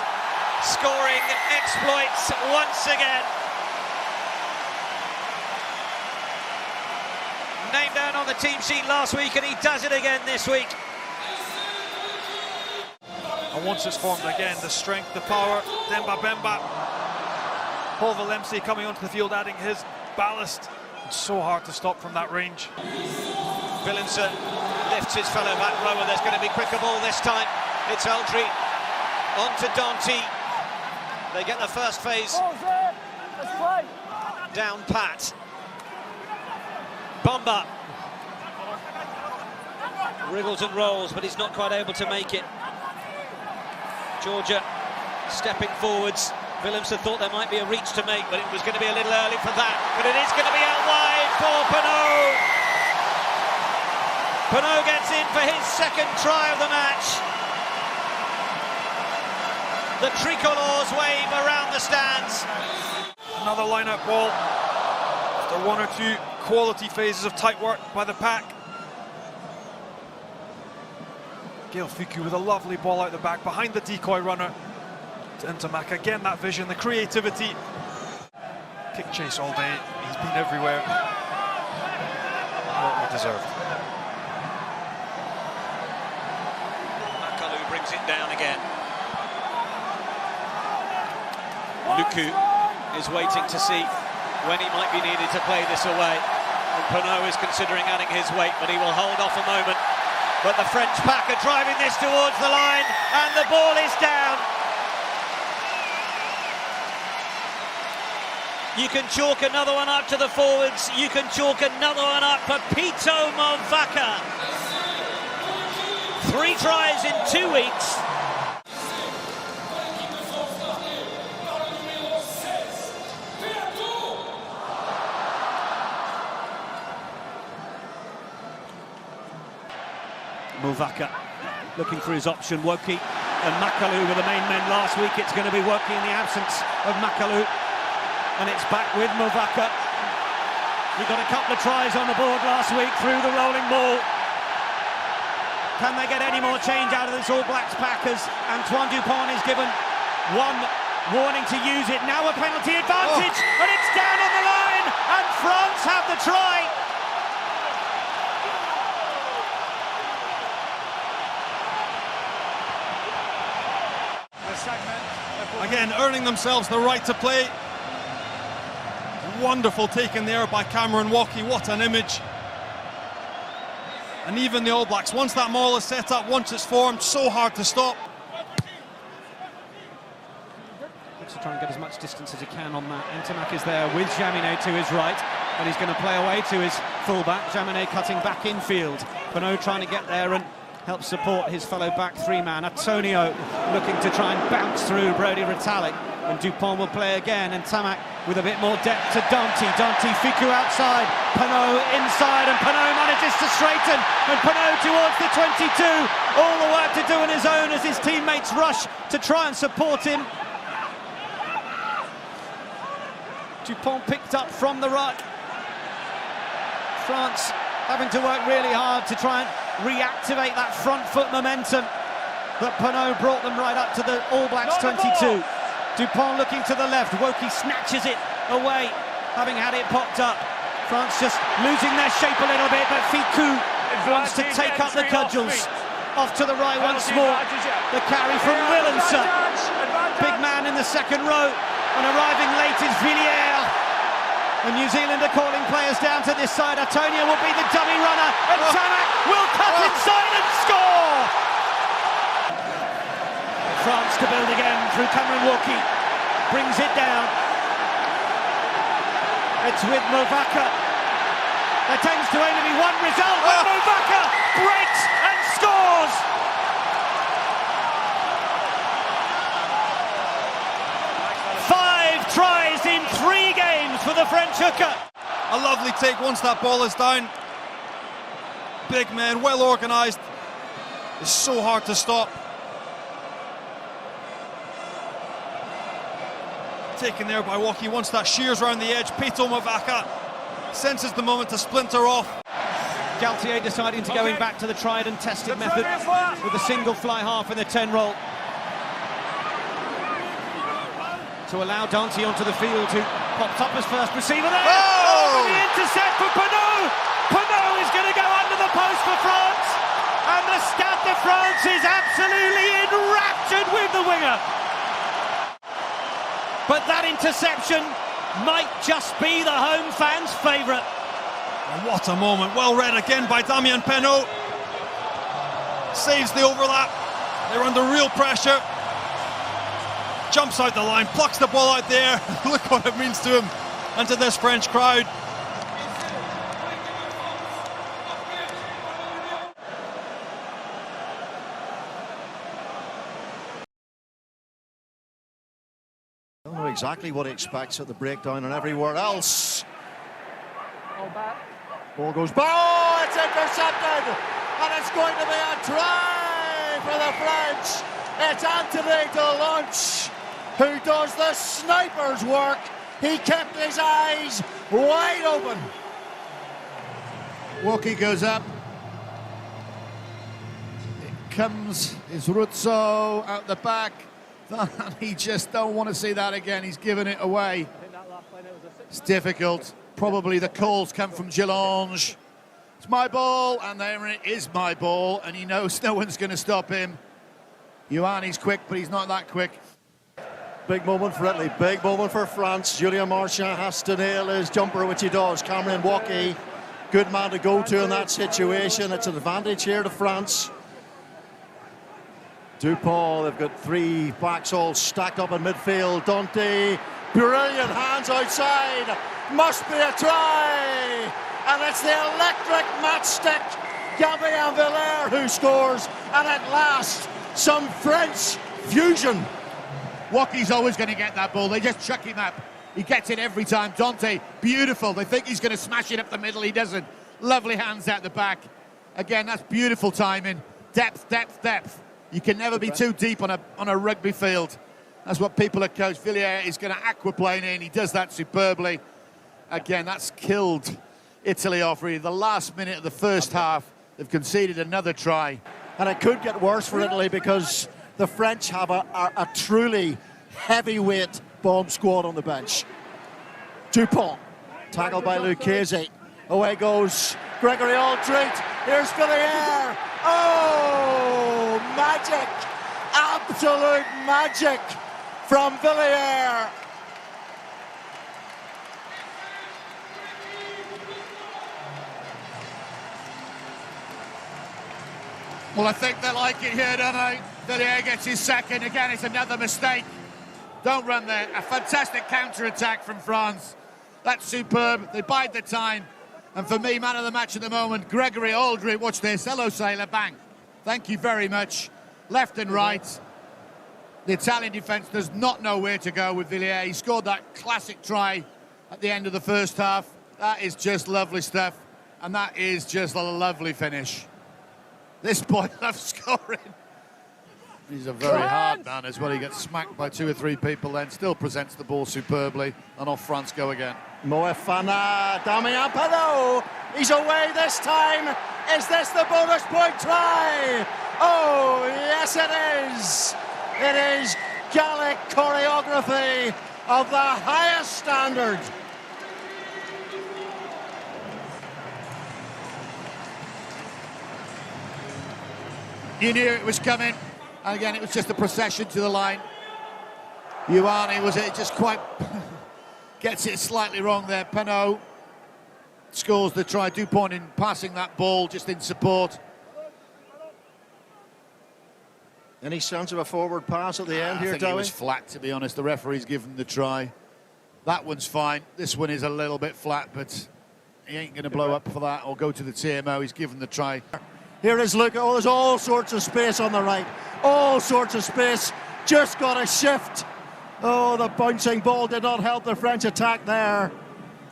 scoring exploits once again. Named down on the team sheet last week, and he does it again this week. And once it's formed again, the strength, the power, Demba Bemba. Paul Valemsi coming onto the field, adding his ballast. It's so hard to stop from that range. Willemse lifts his fellow back rower. There's going to be quicker ball this time. It's Eldry on to Danty. They get the first phase down pat. Bamba wriggles and rolls, but he's not quite able to make it. Georgia stepping forwards. Willemse thought there might be a reach to make, but it was going to be a little early for that. But it is going to be out wide for Penaud. Penaud gets in for his second try of the match. The tricolours wave around the stands. Another line-out ball after one or two quality phases of tight work by the pack. Gaël Fickou with a lovely ball out the back behind the decoy runner to Ntamak. Again, that vision, the creativity. Kick chase all day. He's been everywhere. What we deserved. Makalu brings it down again. Luku is waiting to see when he might be needed to play this away. And Penaud is considering adding his weight, but he will hold off a moment. But the French pack are driving this towards the line, and the ball is down. You can chalk another one up to the forwards. You can chalk another one up for Pito Movaka. 3 tries in 2 weeks. Movaka looking for his option. Woki and Makalu were the main men last week. It's going to be Woki in the absence of Makalu. And it's back with Movaka. He got a couple of tries on the board last week through the rolling ball. Can they get any more change out of this All Blacks pack as Antoine Dupont is given one warning to use it. Now a penalty advantage, and it's down on the line, and France have the try. Again, earning themselves the right to play. Wonderful taken there by Cameron Woki. What an image. And even the All Blacks, once that maul is set up, once it's formed, so hard to stop. Looks to try and get as much distance as he can on that. Ntamak is there with Jaminet to his right, but he's going to play away to his fullback. Jaminet cutting back infield. Pinot trying to get there and help support his fellow back three-man. Antonio looking to try and bounce through Brodie Retallick, and Dupont will play again, and Tamak with a bit more depth to Dante. Fiku outside, Pinot inside, and Pinot manages to straighten, and Pinot towards the 22. All the work to do on his own as his teammates rush to try and support him. Dupont picked up from the right. France having to work really hard to try and reactivate that front foot momentum, but Pinot brought them right up to the All Blacks 22. Dupont looking to the left, Woki snatches it away, having had it popped up. France just losing their shape a little bit, but Fiku wants to take up the cudgels. Off to the right once more, the carry from Willemse. Big man in the second row, and arriving late is Villiers. And New Zealand are calling players down to this side. Antonio will be the dummy runner, and Tamak will cut inside and score! France to build again through Cameron Woki, brings it down. It's with Movaka. There tends to only be one result, but Movaka breaks and scores! Five tries in 3 games for the French hooker. A lovely take once that ball is down. Big man, well organised. It's so hard to stop. Taken there by Woki once that shears round the edge. Peto Movaka senses the moment to splinter off. Galtier deciding to going back to the tried and tested method with a single fly half in the 10 roll. To allow Dante onto the field, who popped up as first receiver there. Oh! The intercept for Pinot! Pinot is going to go under the post for France, and the Stade de France is absolutely enraptured with the winger. But that interception might just be the home fans' favourite. What a moment, well read again by Damien Penaud. Saves the overlap, they're under real pressure. Jumps out the line, plucks the ball out there. Look what it means to him and to this French crowd. Don't know exactly what he expects at the breakdown and everywhere else. Ball goes by. Oh, it's intercepted, and it's going to be a try for the French. It's Anthony Delonche who does the sniper's work. He kept his eyes wide open. Woki goes up. It comes, is Ruzzo out the back. He just don't want to see that again. He's given it away. It's difficult. Probably the calls come from Gillange. It's my ball, and there it is, my ball, and he knows no one's going to stop him. Ioanni's quick, but he's not that quick. Big moment for Italy, big moment for France. Julien Marchand has to nail his jumper, which he does. Cameron Woki, good man to go to in that situation. It's an advantage here to France. Dupont, they've got 3 backs all stacked up in midfield. Dante, brilliant hands outside. Must be a try. And it's the electric matchstick, Gabriel Villiers, who scores. And at last, some French fusion. Woki's always going to get that ball. They just chuck him up. He gets it every time. Dante, beautiful. They think he's going to smash it up the middle. He doesn't. Lovely hands out the back. Again, that's beautiful timing. Depth, depth, depth. You can never be too deep on a rugby field. That's what people are coached. Villiers is going to aquaplane in. He does that superbly. Again, that's killed Italy off really. The last minute of the first half, they've conceded another try. And it could get worse for Italy because the French have a truly heavyweight bomb squad on the bench. Dupont, tackled by Lucchese. Away goes Gregory Aldridge. Here's Villiers. Oh, magic! Absolute magic from Villiers. Well, I think they like it here, don't they? Villiers gets his second. Again, it's another mistake. Don't run there. A fantastic counter-attack from France. That's superb. They bide the time. And for me, man of the match at the moment, Gregory Aldridge. Watch this. Hello, sailor. Bang. Thank you very much. Left and right. The Italian defence does not know where to go with Villiers. He scored that classic try at the end of the first half. That is just lovely stuff. And that is just a lovely finish. This boy loves scoring. He's a very hard man as well. He gets smacked by 2 or 3 people, then still presents the ball superbly, and off France go again. Moefana, Damien Penaud. He's away this time. Is this the bonus point try? Oh, yes it is. It is Gallic choreography of the highest standard. You knew it was coming. And again, it was just a procession to the line. Ioane was it just quite gets it slightly wrong there. Penaud scores the try. Dupont in passing that ball just in support. Any sense of a forward pass at the end here, I think it was flat, to be honest. The referee's given the try. That one's fine. This one is a little bit flat, but he ain't going to blow up for that or go to the TMO. He's given the try. Here is Luca. Oh, there's all sorts of space on the right. All sorts of space. Just got a shift. Oh, the bouncing ball did not help the French attack there.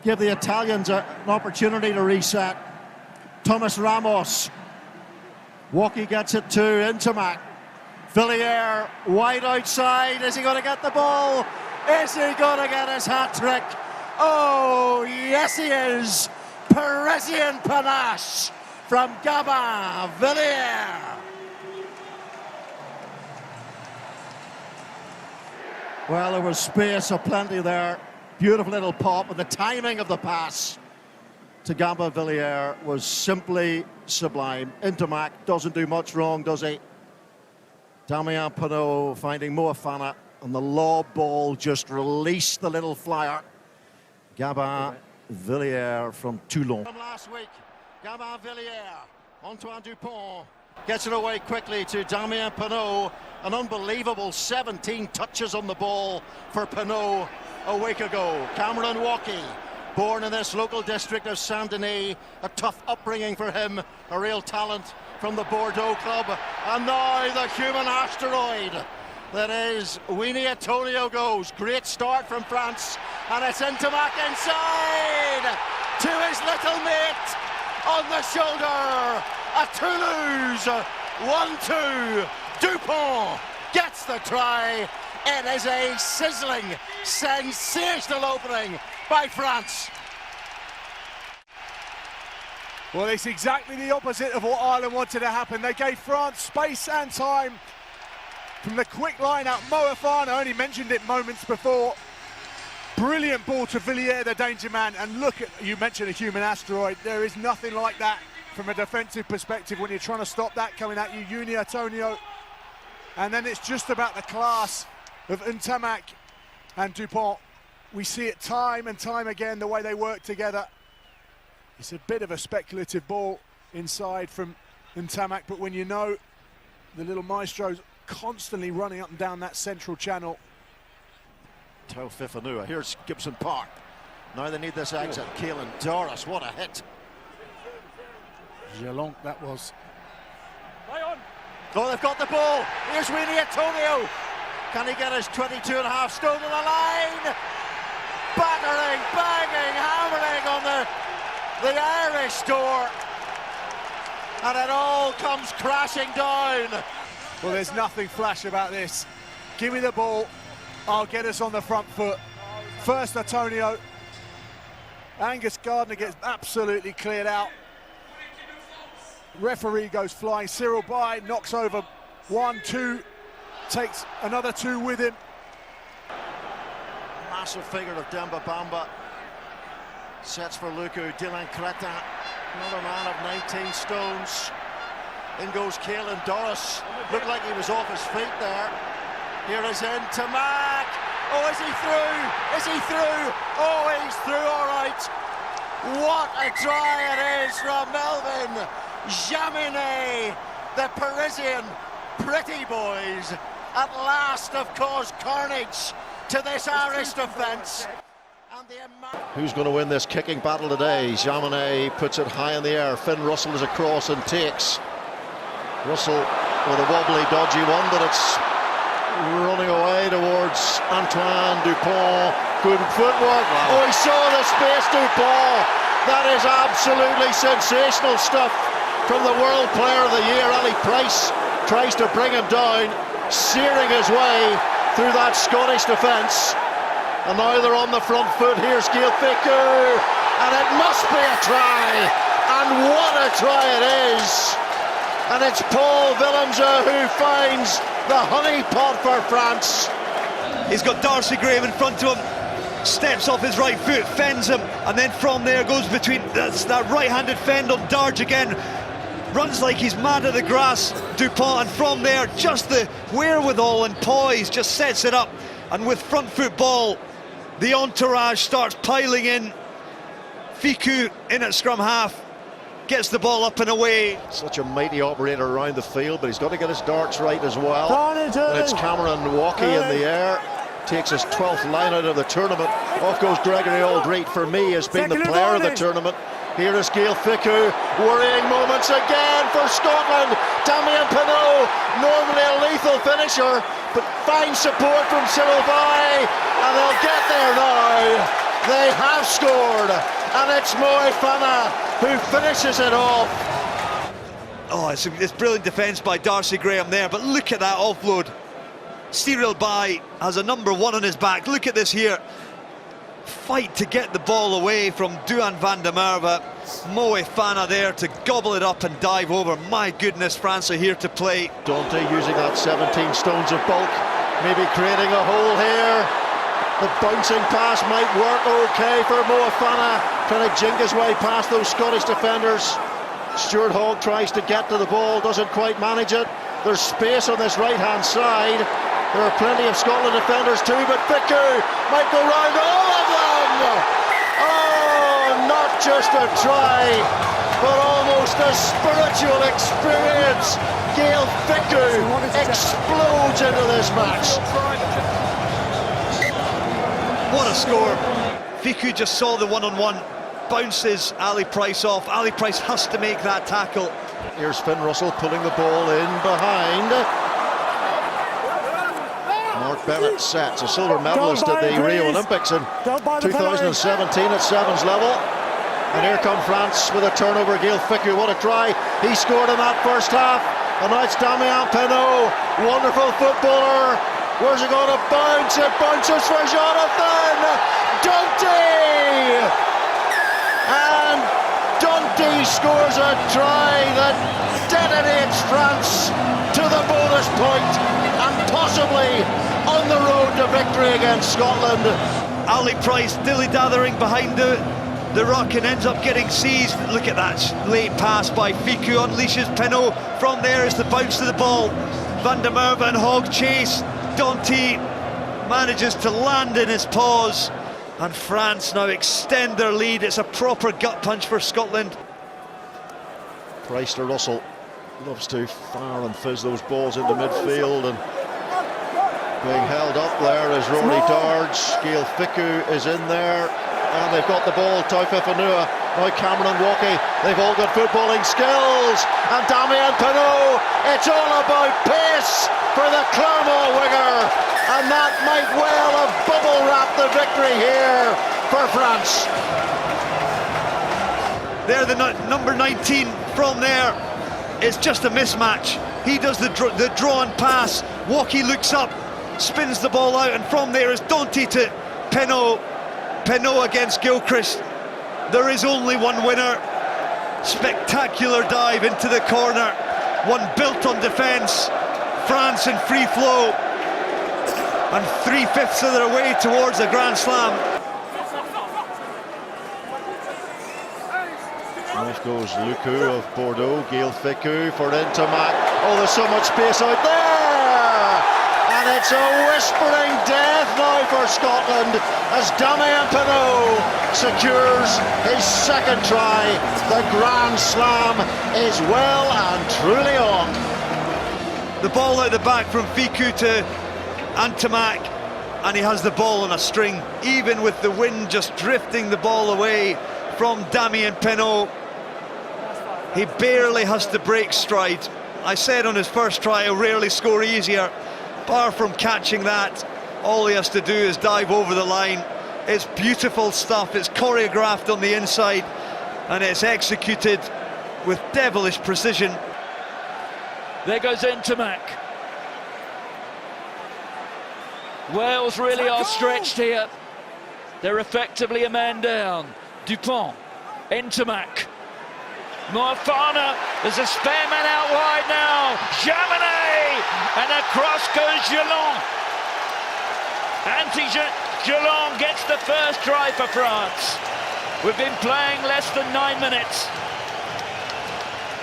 Give the Italians an opportunity to reset. Thomas Ramos. Walkie gets it to Intimac. Villiers wide outside. Is he going to get the ball? Is he going to get his hat trick? Oh, yes he is. Parisian panache from Gabin Villiers. Well, there was space aplenty there. Beautiful little pop, and the timing of the pass to Gabin Villiers was simply sublime. Intimac doesn't do much wrong, does he? Damien Penaud finding Moefana, and the lob ball just released the little flyer. Gabin Villiers from Toulon. From last week, Gabin Villiers, Antoine Dupont gets it away quickly to Damien Penaud. An unbelievable 17 touches on the ball for Penaud a week ago. Cameron Walkie, born in this local district of Saint-Denis, a tough upbringing for him, a real talent from the Bordeaux club. And now the human asteroid that is Winnie Antonio goes. Great start from France, and it's Intimac inside to his little mate on the shoulder. At Toulouse, 1-2. Dupont gets the try. It is a sizzling, sensational opening by France. Well, it's exactly the opposite of what Ireland wanted to happen. They gave France space and time. From the quick line out, Moefana only mentioned it moments before. Brilliant ball to Villiers, the danger man. And look at, you mentioned a human asteroid. There is nothing like that from a defensive perspective when you're trying to stop that coming at you. Winnie Antonio. And then it's just about the class of Intimac and Dupont. We see it time and time again, the way they work together. It's a bit of a speculative ball inside from Intimac, but when you know the little maestro's constantly running up and down that central channel. Tau Fifanua, here's Gibson Park. Now they need this exit. Keelan Doris, what a hit. Gelon, that was. Oh, they've got the ball. Here's Winnie Antonio. Can he get his 22.5 stone to the line? Battering, banging, hammering on the Irish door. and it all comes crashing down. Well, there's nothing flash about this. Give me the ball, I'll get us on the front foot. First Antonio, Angus Gardner gets absolutely cleared out. Referee goes flying, Cyril Bay knocks over 1, 2, takes another 2 with him. Massive figure of Demba Bamba. Sets for Luku, Dylan Cretin, another man of 19 stones. In goes Caelan Doris. Looked like he was off his feet there. Here is in to Mac. Oh, is he through? Is he through? Oh, he's through, all right. What a try it is from Melvin Jaminet. The Parisian pretty boys at last have caused carnage to this Irish defence. Who's going to win this kicking battle today? Jaminet puts it high in the air. Finn Russell is across and takes. Russell with a wobbly, dodgy one, but it's running away towards Antoine Dupont. Good footwork. Wow. Oh, he saw the space, Dupont. That is absolutely sensational stuff from the World Player of the Year. Ali Price tries to bring him down, searing his way through that Scottish defence. And now they're on the front foot. Here's Gael Fickou, and it must be a try. And what a try it is. And it's Paul Willems who finds the honey pot for France. He's got Darcy Graham in front of him, steps off his right foot, fends him, and then from there goes between that right-handed fend on Darge again. Runs like he's mad at the grass, Dupont, and from there just the wherewithal and poise just sets it up. And with front foot ball, the entourage starts piling in. Fickou in at scrum half, gets the ball up and away. Such a mighty operator around the field, but he's got to get his darts right as well. And it's Cameron Walkie in the air. Takes his 12th line out of the tournament. Off goes Gregory Aldrete. For me, has been the player of the tournament. Here is Gael Fickou. Worrying moments again for Scotland. Damien Penaud, normally a lethal finisher, but finds support from Cyril Bay, and they'll get there now. They have scored, and it's Moefana who finishes it off. Oh, it's brilliant defence by Darcy Graham there, but look at that offload. Cyril Bay has a number 1 on his back. Look at this here. Fight to get the ball away from Duhan van der Merwe. Moefana there to gobble it up and dive over. My goodness, France are here to play. Dante using that 17 stones of bulk, maybe creating a hole here. The bouncing pass might work okay for Moefana, trying to jink his way past those Scottish defenders. Stuart Hogg tries to get to the ball, doesn't quite manage it. There's space on this right-hand side. There are plenty of Scotland defenders too, but Fickou might go round all of them! Oh, not just a try, but almost a spiritual experience. Gael Fickou explodes into this match. What a score. Fickou just saw the one-on-one, bounces Ali Price off. Ali Price has to make that tackle. Here's Finn Russell pulling the ball in behind. Mark Bennett sets, a silver medalist at the Rio Olympics in 2017 at sevens level. And here come France with a turnover. Gael Fickou, what a try. He scored in that first half. And now it's Damien Penaud, wonderful footballer. Where's it going to bounce? It bounces for Jonathan Dante! And Dante scores a try that detonates France to the bonus point and possibly on the road to victory against Scotland. Ali Price dilly-dathering behind the ruck and ends up getting seized. Look at that late pass by Fickou, unleashes Penaud. From there is the bounce to the ball. Van der Merwe and Hogg chase. Dante manages to land in his paws, and France now extend their lead. It's a proper gut punch for Scotland. Price to Russell, loves to fire and fizz those balls into midfield, and being held up there is Rory Darge. Gael Fickou is in there, and they've got the ball. Taufa Fanua, now Cameron Walkie. They've all got footballing skills, and Damien Penaud. It's all about pace for the Clermont winger, and that might well have bubble wrapped the victory here for France. They're the number 19 from there. It's just a mismatch. He does the draw and pass. Woki looks up, spins the ball out, and from there is Dante to Penaud. Penaud against Gilchrist. There is only one winner. Spectacular dive into the corner. One built on defence. France in free flow. And 3/5 of their way towards a Grand Slam. Off goes Lucu of Bordeaux, Gail Ficou for Intermac. Oh, there's so much space out there! And it's a whispering death now for Scotland as Damien Penaud secures his second try. The Grand Slam is well and truly on. The ball out the back from Ficou to Intermac, and he has the ball on a string, even with the wind just drifting the ball away from Damien Penaud. He barely has to break stride. I said on his first try, he'll rarely score easier. Bar from catching that, all he has to do is dive over the line. It's beautiful stuff, it's choreographed on the inside, and it's executed with devilish precision. There goes Intermac. Wales really are stretched here. They're effectively a man down. Dupont, Intermac, Moefana, there's a spare man out wide now. Jaminet, and across goes Gelon. Gelon gets the first try for France. We've been playing less than 9 minutes.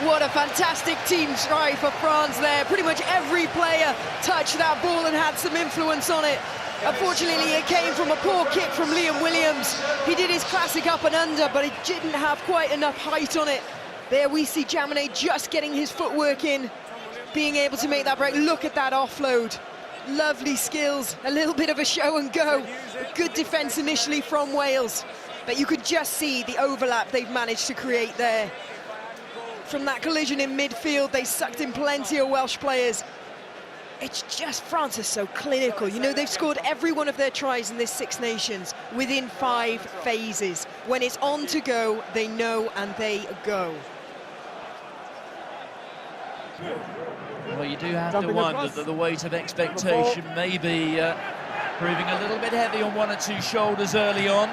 What a fantastic team try for France there. Pretty much every player touched that ball and had some influence on it. Unfortunately, it came from a poor kick from Liam Williams. He did his classic up and under, but it didn't have quite enough height on it. There we see Jaminet just getting his footwork in, being able to make that break. Look at that offload. Lovely skills, a little bit of a show and go. Good defence initially from Wales, but you could just see the overlap they've managed to create there. From that collision in midfield, they sucked in plenty of Welsh players. It's just, France is so clinical. You know, they've scored every one of their tries in this Six Nations within 5 phases. When it's on to go, they know and they go. Well, you do have to wonder that the weight of expectation may be proving a little bit heavy on one or two shoulders early on.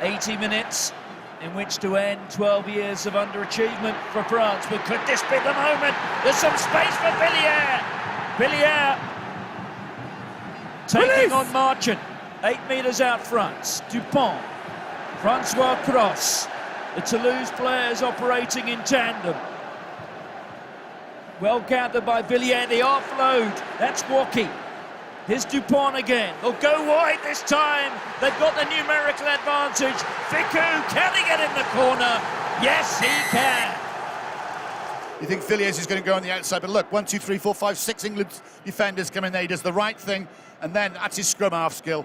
80 minutes in which to end 12 years of underachievement for France. But could this be the moment? There's some space for Villiers. Villiers taking on Marchand. 8 metres out front. Dupont, Francois Cross. The Toulouse players operating in tandem. Well gathered by Villiers, the offload. That's Woki. Here's Dupont again. They'll go wide this time. They've got the numerical advantage. Ficou, can he get in the corner? Yes, he can. You think Villiers is going to go on the outside, but look, 1, 2, 3, 4, 5, 6 England defenders come in there. He does the right thing, and then that's his scrum half skill.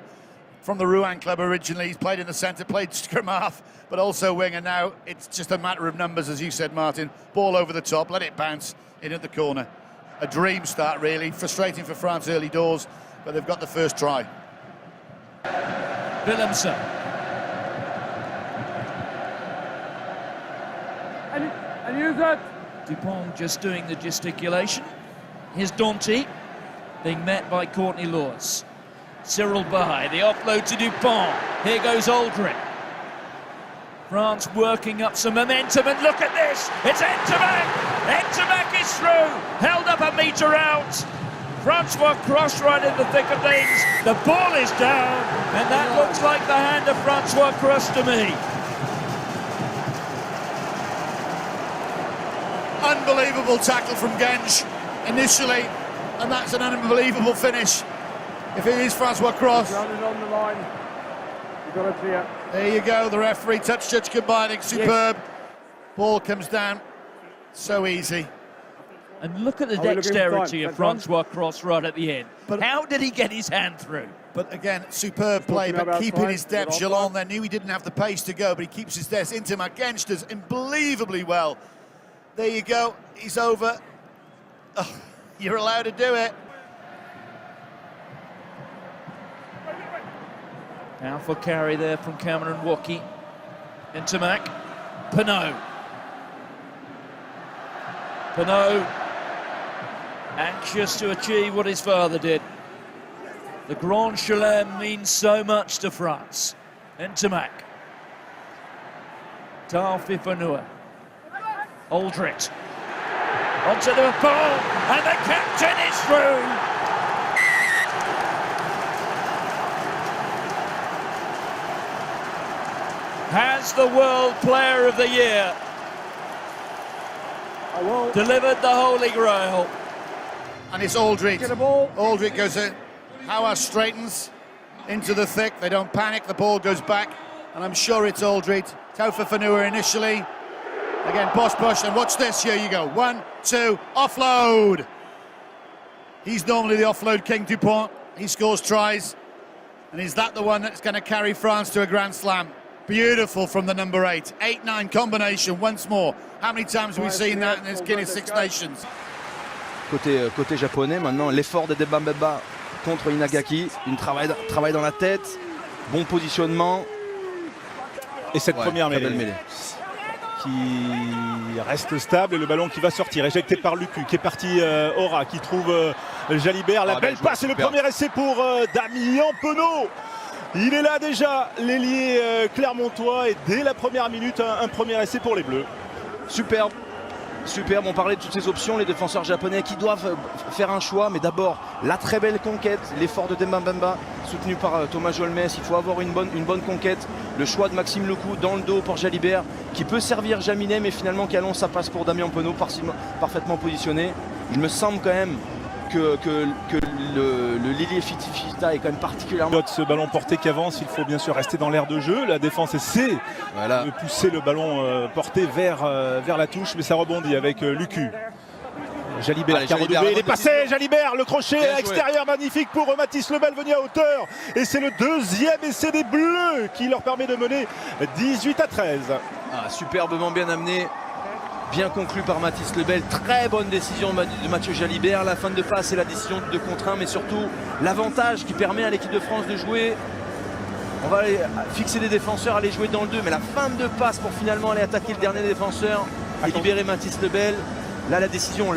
From the Rouen club originally, he's played in the centre, played scrum half, but also wing, and now it's just a matter of numbers, as you said, Martin. Ball over the top, let it bounce in at the corner. A dream start, really. Frustrating for France early doors, but they've got the first try. Willemsen. And use it. Dupont just doing the gesticulation. Here's Dante, being met by Courtney Lawes. Cyril Bahaye, the offload to Dupont. Here goes Aldrin. France working up some momentum, and look at this, it's Intermac! Intermac is through, held up a metre out. Francois Cross right in the thick of things. The ball is down, and that looks like the hand of Francois Cross to me. Unbelievable tackle from Genge initially, and that's an unbelievable finish. If it is Francois Cross. On the line. You've got to see it. There you go, the referee, touch judge combining, superb. Yes. Ball comes down, so easy. And look at the dexterity of Francois Cross right at the end. But how did he get his hand through? But again, superb play, but keeping his depth. Gelon there knew he didn't have the pace to go, but he keeps his depth. Intermac Genge does unbelievably well. There you go, he's over. Oh, you're allowed to do it. Powerful carry there from Cameron Woki. Intermac, Penaud. Penaud, anxious to achieve what his father did. The Grand Chelem means so much to France. Ntamak. Tafi Fanua. Aldrit. Onto the ball, and the captain is through. Has the World Player of the Year delivered the Holy Grail? And it's Aldrit. Aldrit goes in. Howard straightens into the thick. They don't panic. The ball goes back. And I'm sure it's Aldrit. Taufa Fanua initially. Again, boss push. And watch this. Here you go. 1, 2, offload. He's normally the offload king, Dupont. He scores tries. And is that the one that's going to carry France to a Grand Slam? Beautiful from the number 8. 8-9 combination once more. How many times have we seen that in this Guinness Six Nations? Côté japonais, maintenant, l'effort de Dembaba contre Inagaki. Travail dans la tête, bon positionnement. Et cette première mêlée qui reste stable et le ballon qui va sortir, éjecté par Lucu, qui est parti Aura, qui trouve Jalibert. La belle passe et le premier essai pour Damien Penaud. Il est là déjà, l'ailier clermontois, et dès la première minute, un premier essai pour les Bleus. Superbe. Superbe, on parlait de toutes ces options, les défenseurs japonais qui doivent faire un choix, mais d'abord la très belle conquête, l'effort de Demba Mbemba soutenu par Thomas Jolmes. Il faut avoir une bonne conquête, le choix de Maxime Lecou dans le dos pour Jalibert qui peut servir Jaminet, mais finalement Calon, ça passe pour Damien Penaud, parfaitement positionné. Il me semble quand même que le Lili Fita est quand même particulièrement... Ce ballon porté qui avance, il faut bien sûr rester dans l'aire de jeu. La défense essaie de pousser le ballon porté vers la touche, mais ça rebondit avec Lucu. Jalibert qui a redoublé, il est passé, Jalibert, le crochet extérieur magnifique pour Mathis Lebel venu à hauteur. Et c'est le deuxième essai des Bleus qui leur permet de mener 18-13. Superbement bien amené. Bien conclu par Mathis Lebel, très bonne décision de Mathieu Jalibert. La fin de passe et la décision de contre 1, mais surtout l'avantage qui permet à l'équipe de France de jouer. On va aller fixer des défenseurs, aller jouer dans le 2, mais la fin de passe pour finalement aller attaquer le dernier défenseur et libérer Mathis Lebel. Là, la décision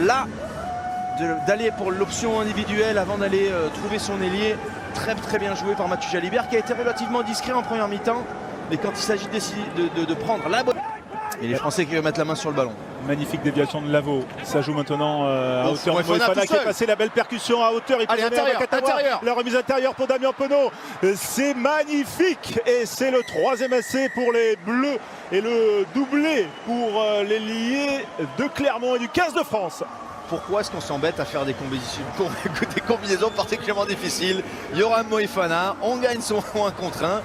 d'aller pour l'option individuelle avant d'aller trouver son ailier. Très bien joué par Mathieu Jalibert qui a été relativement discret en première mi-temps, mais quand il s'agit de prendre la bonne... Et les Français qui vont mettre la main sur le ballon. Magnifique déviation de Lavaux. Ça joue maintenant à hauteur de Moefana qui est passé, la belle percussion à hauteur. Allez, intérieur. La remise intérieure pour Damien Penaud. C'est magnifique. Et c'est le troisième essai pour les Bleus. Et le doublé pour les liés de Clermont et du 15 de France. Pourquoi est-ce qu'on s'embête à faire des combinaisons particulièrement difficiles? Yoram Moefana, on gagne son 1 contre 1.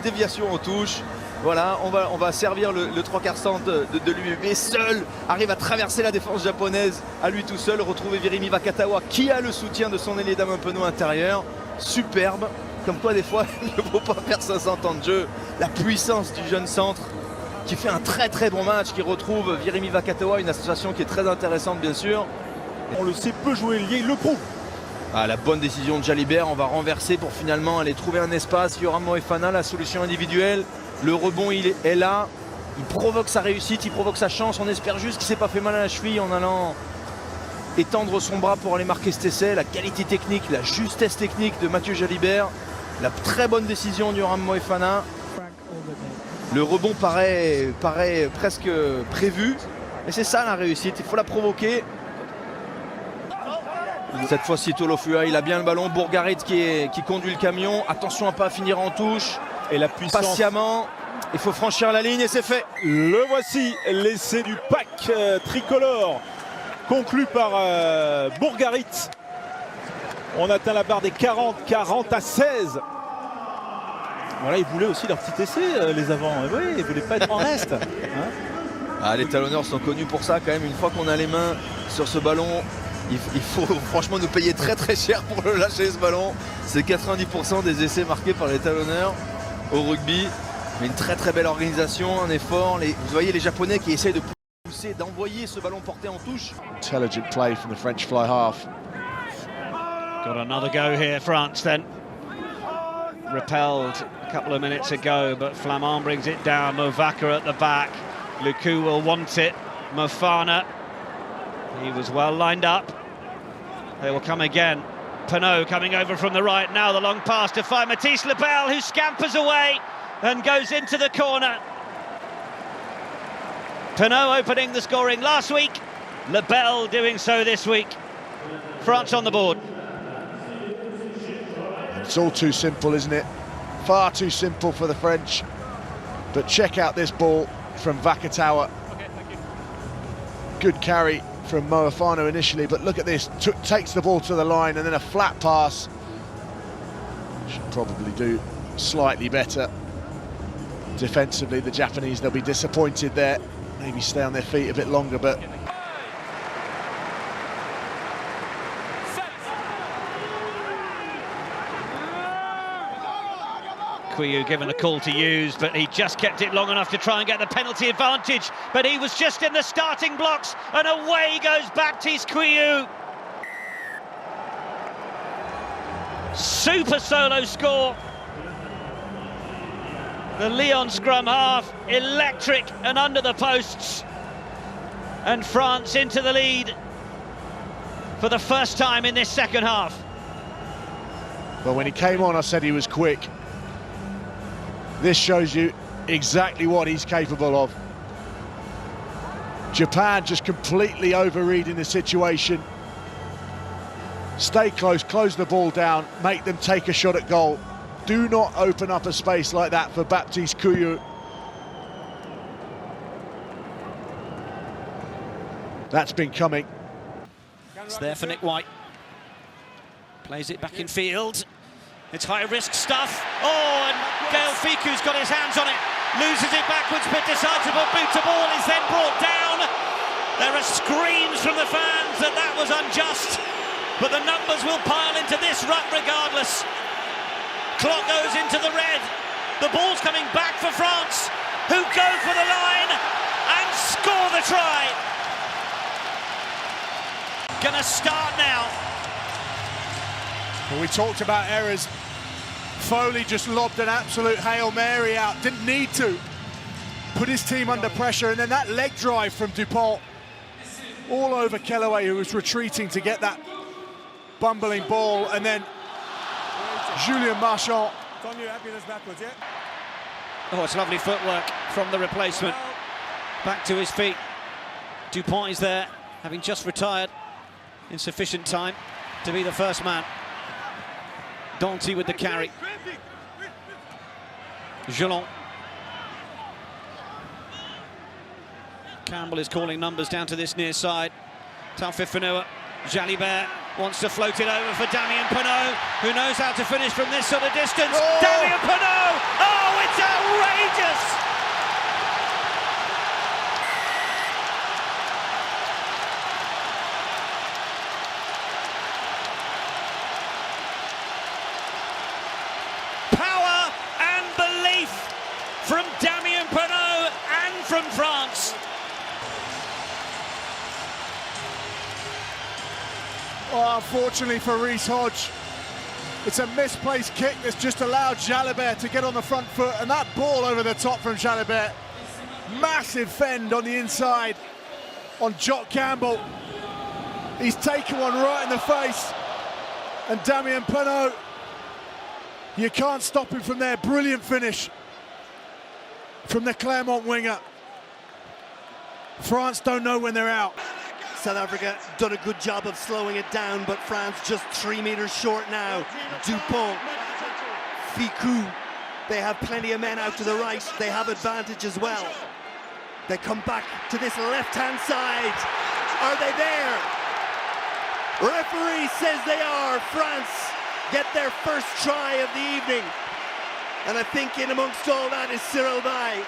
Déviation en touche. Voilà, on va servir le 3/4 centre de lui, mais seul arrive à traverser la défense japonaise à lui tout seul, retrouver Virimi Vakatawa qui a le soutien de son ailier Damien Penaud intérieur. Superbe, comme quoi des fois il ne faut pas faire 500 temps de jeu. La puissance du jeune centre qui fait un très bon match, qui retrouve Virimi Vakatawa, une association qui est très intéressante bien sûr. On le sait, peut jouer lié, il le prouve. La bonne décision de Jalibert, on va renverser pour finalement aller trouver un espace. Yoram Moefana, la solution individuelle. Le rebond il est là, il provoque sa réussite, il provoque sa chance, on espère juste qu'il ne s'est pas fait mal à la cheville en allant étendre son bras pour aller marquer cet essai. La qualité technique, la justesse technique de Mathieu Jalibert, la très bonne décision de Yoram Moefana. Le rebond paraît presque prévu, mais c'est ça la réussite, il faut la provoquer. Cette fois-ci Tolofua, il a bien le ballon, Bourgarit qui conduit le camion, attention à ne pas finir en touche. Et la puissance. Patiemment, il faut franchir la ligne et c'est fait. Le voici, l'essai du pack tricolore, conclu par Bourgarit. On atteint la barre des 40 à 16. Voilà, ils voulaient aussi leur petit essai, les avants. Oui, ils ne voulaient pas être en reste. Les talonneurs sont connus pour ça quand même. Une fois qu'on a les mains sur ce ballon, il faut franchement nous payer très cher pour le lâcher ce ballon. C'est 90% des essais marqués par les talonneurs au rugby, mais une très belle organisation, un effort. Vous voyez les Japonais qui essayent de pousser, d'envoyer ce ballon porté en touche. Intelligent play from the French fly half. Got another go here, France then. Repelled a couple of minutes ago, but Flamand brings it down. Movaka at the back. Luku will want it. Mofana He was well lined up. They will come again. Penaud coming over from the right. Now the long pass to find Mathys Lebel, who scampers away and goes into the corner. Penaud opening the scoring last week. Lebel doing so this week. France on the board. It's all too simple, isn't it? Far too simple for the French. But check out this ball from Vakatawa. Good carry from Moefano initially, but look at this. Takes the ball to the line and then a flat pass. Should probably do slightly better. Defensively, the Japanese, they'll be disappointed there. Maybe stay on their feet a bit longer, but... Quiyu given a call to use, but he just kept it long enough to try and get the penalty advantage, but he was just in the starting blocks, and away goes Baptiste Quiyu. Super solo score. The Lyon scrum half, electric and under the posts, and France into the lead for the first time in this second half. Well, when he came on, I said he was quick. This shows you exactly what he's capable of. Japan just completely overreading the situation. Stay close, close the ball down, make them take a shot at goal. Do not open up a space like that for Baptiste Quiyu. That's been coming. It's there for Nick White. Plays it back in field. It's high-risk stuff. Oh, and Gaël Ficou's got his hands on it. Loses it backwards, but decides to boot the ball. Is then brought down. There are screams from the fans that that was unjust. But the numbers will pile into this rut regardless. Clock goes into the red. The ball's coming back for France, who go for the line and score the try. Gonna start now. Well, we talked about errors. Foley just lobbed an absolute Hail Mary out. Didn't need to. Put his team under pressure, and then that leg drive from Dupont all over Kellaway, who was retreating to get that bumbling ball, and then Julien Marchand. Oh, it's lovely footwork from the replacement. Back to his feet. Dupont is there, having just retired in sufficient time to be the first man. Danty with the carry. Gelon. Campbell is calling numbers down to this near side. Taufifenua. Jalibert wants to float it over for Damien Penaud, who knows how to finish from this sort of distance. Oh! Damien Penaud! Oh, it's outrageous! Power and belief from Damien Penaud and from France. Oh, unfortunately for Reece Hodge, it's a misplaced kick that's just allowed Jalibert to get on the front foot, and that ball over the top from Jalibert. Massive fend on the inside on Jock Campbell. He's taken one right in the face, and Damien Penaud, you can't stop him from there. Brilliant finish from the Clermont winger. France don't know when they're out. South Africa done a good job of slowing it down, but France just 3 meters short now. Dupont, Ficou, they have plenty of men out to the right. They have advantage as well. They come back to this left-hand side. Are they there? Referee says they are. France get their first try of the evening. And I think in amongst all that is Cyril Bay.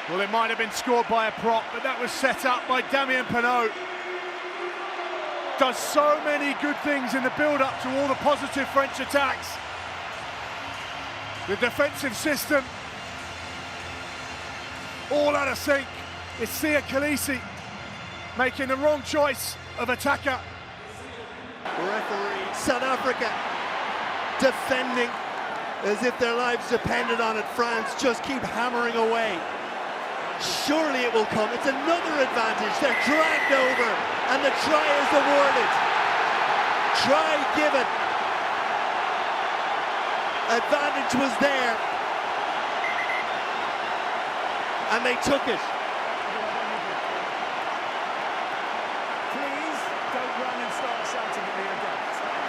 Well, it might have been scored by a prop, but that was set up by Damien Penaud. Does so many good things in the build-up to all the positive French attacks. The defensive system, all out of sync. It's Sia Khaleesi making the wrong choice of attacker. Referee, South Africa defending as if their lives depended on it. France just keep hammering away. Surely it will come. It's another advantage. They're dragged over, and the try is awarded. Try given. Advantage was there, and they took it. Please don't run and start shouting at me again.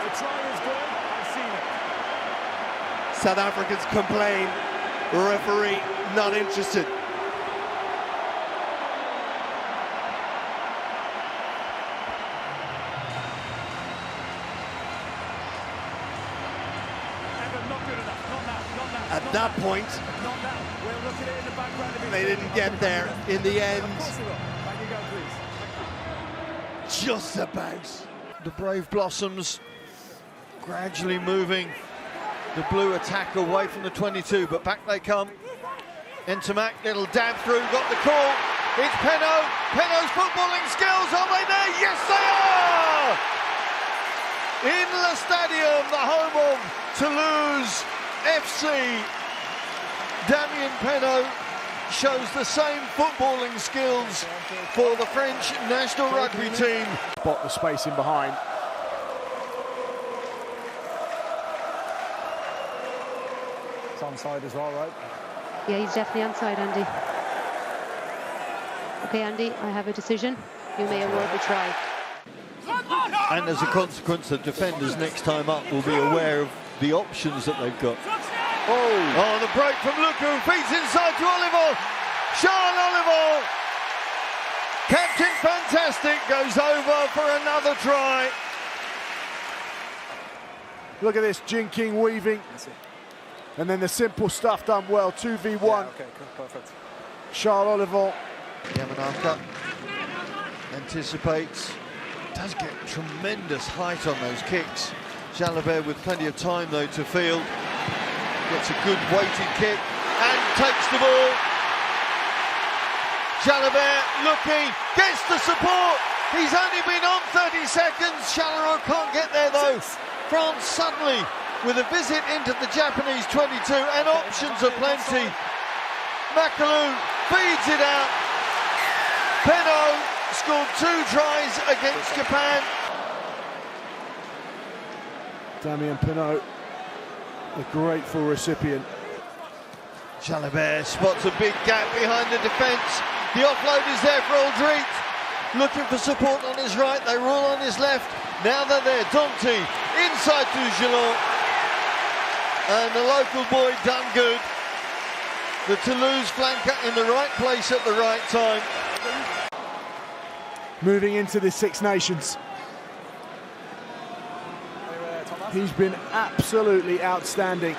The try is good. I've seen it. South Africans complain. Referee not interested. At that point, they didn't get there in the end. Just about. The Brave Blossoms gradually moving the blue attack away from the 22, but back they come. Ntamack, little dab through, got the call. It's Penaud. Penaud's footballing skills, are they there? Yes, they are! In Le Stadium, the home of Toulouse FC. Damien Penaud shows the same footballing skills for the French national rugby team. Spot the space in behind. It's onside as well, right? Yeah, he's definitely onside, Andy. Okay, Andy, I have a decision. You may award the try. And as a consequence, the defenders next time up will be aware of the options that they've got. Oh, the break from Luku, feeds inside to Oliver. Charles Oliver, Captain Fantastic, goes over for another try. Look at this, jinking, weaving. And then the simple stuff done well, 2v1. Yeah, okay, perfect. Charles Oliver. Yamanaka anticipates, does get tremendous height on those kicks. Jalibert with plenty of time though to field. Gets a good weighted kick and takes the ball. Jalibert looking, gets the support. He's only been on 30 seconds. Charleroi can't get there though. France suddenly with a visit into the Japanese 22 and options are plenty. Makalu feeds it out. Penaud scored 2 tries against Japan. Damien Penaud, a grateful recipient. Jalibert spots a big gap behind the defence. The offload is there for Aldrit. Looking for support on his right, they roll on his left. Now they're there, Danty inside to Gillon. And the local boy done good. The Toulouse flanker in the right place at the right time. Moving into the Six Nations. He's been absolutely outstanding.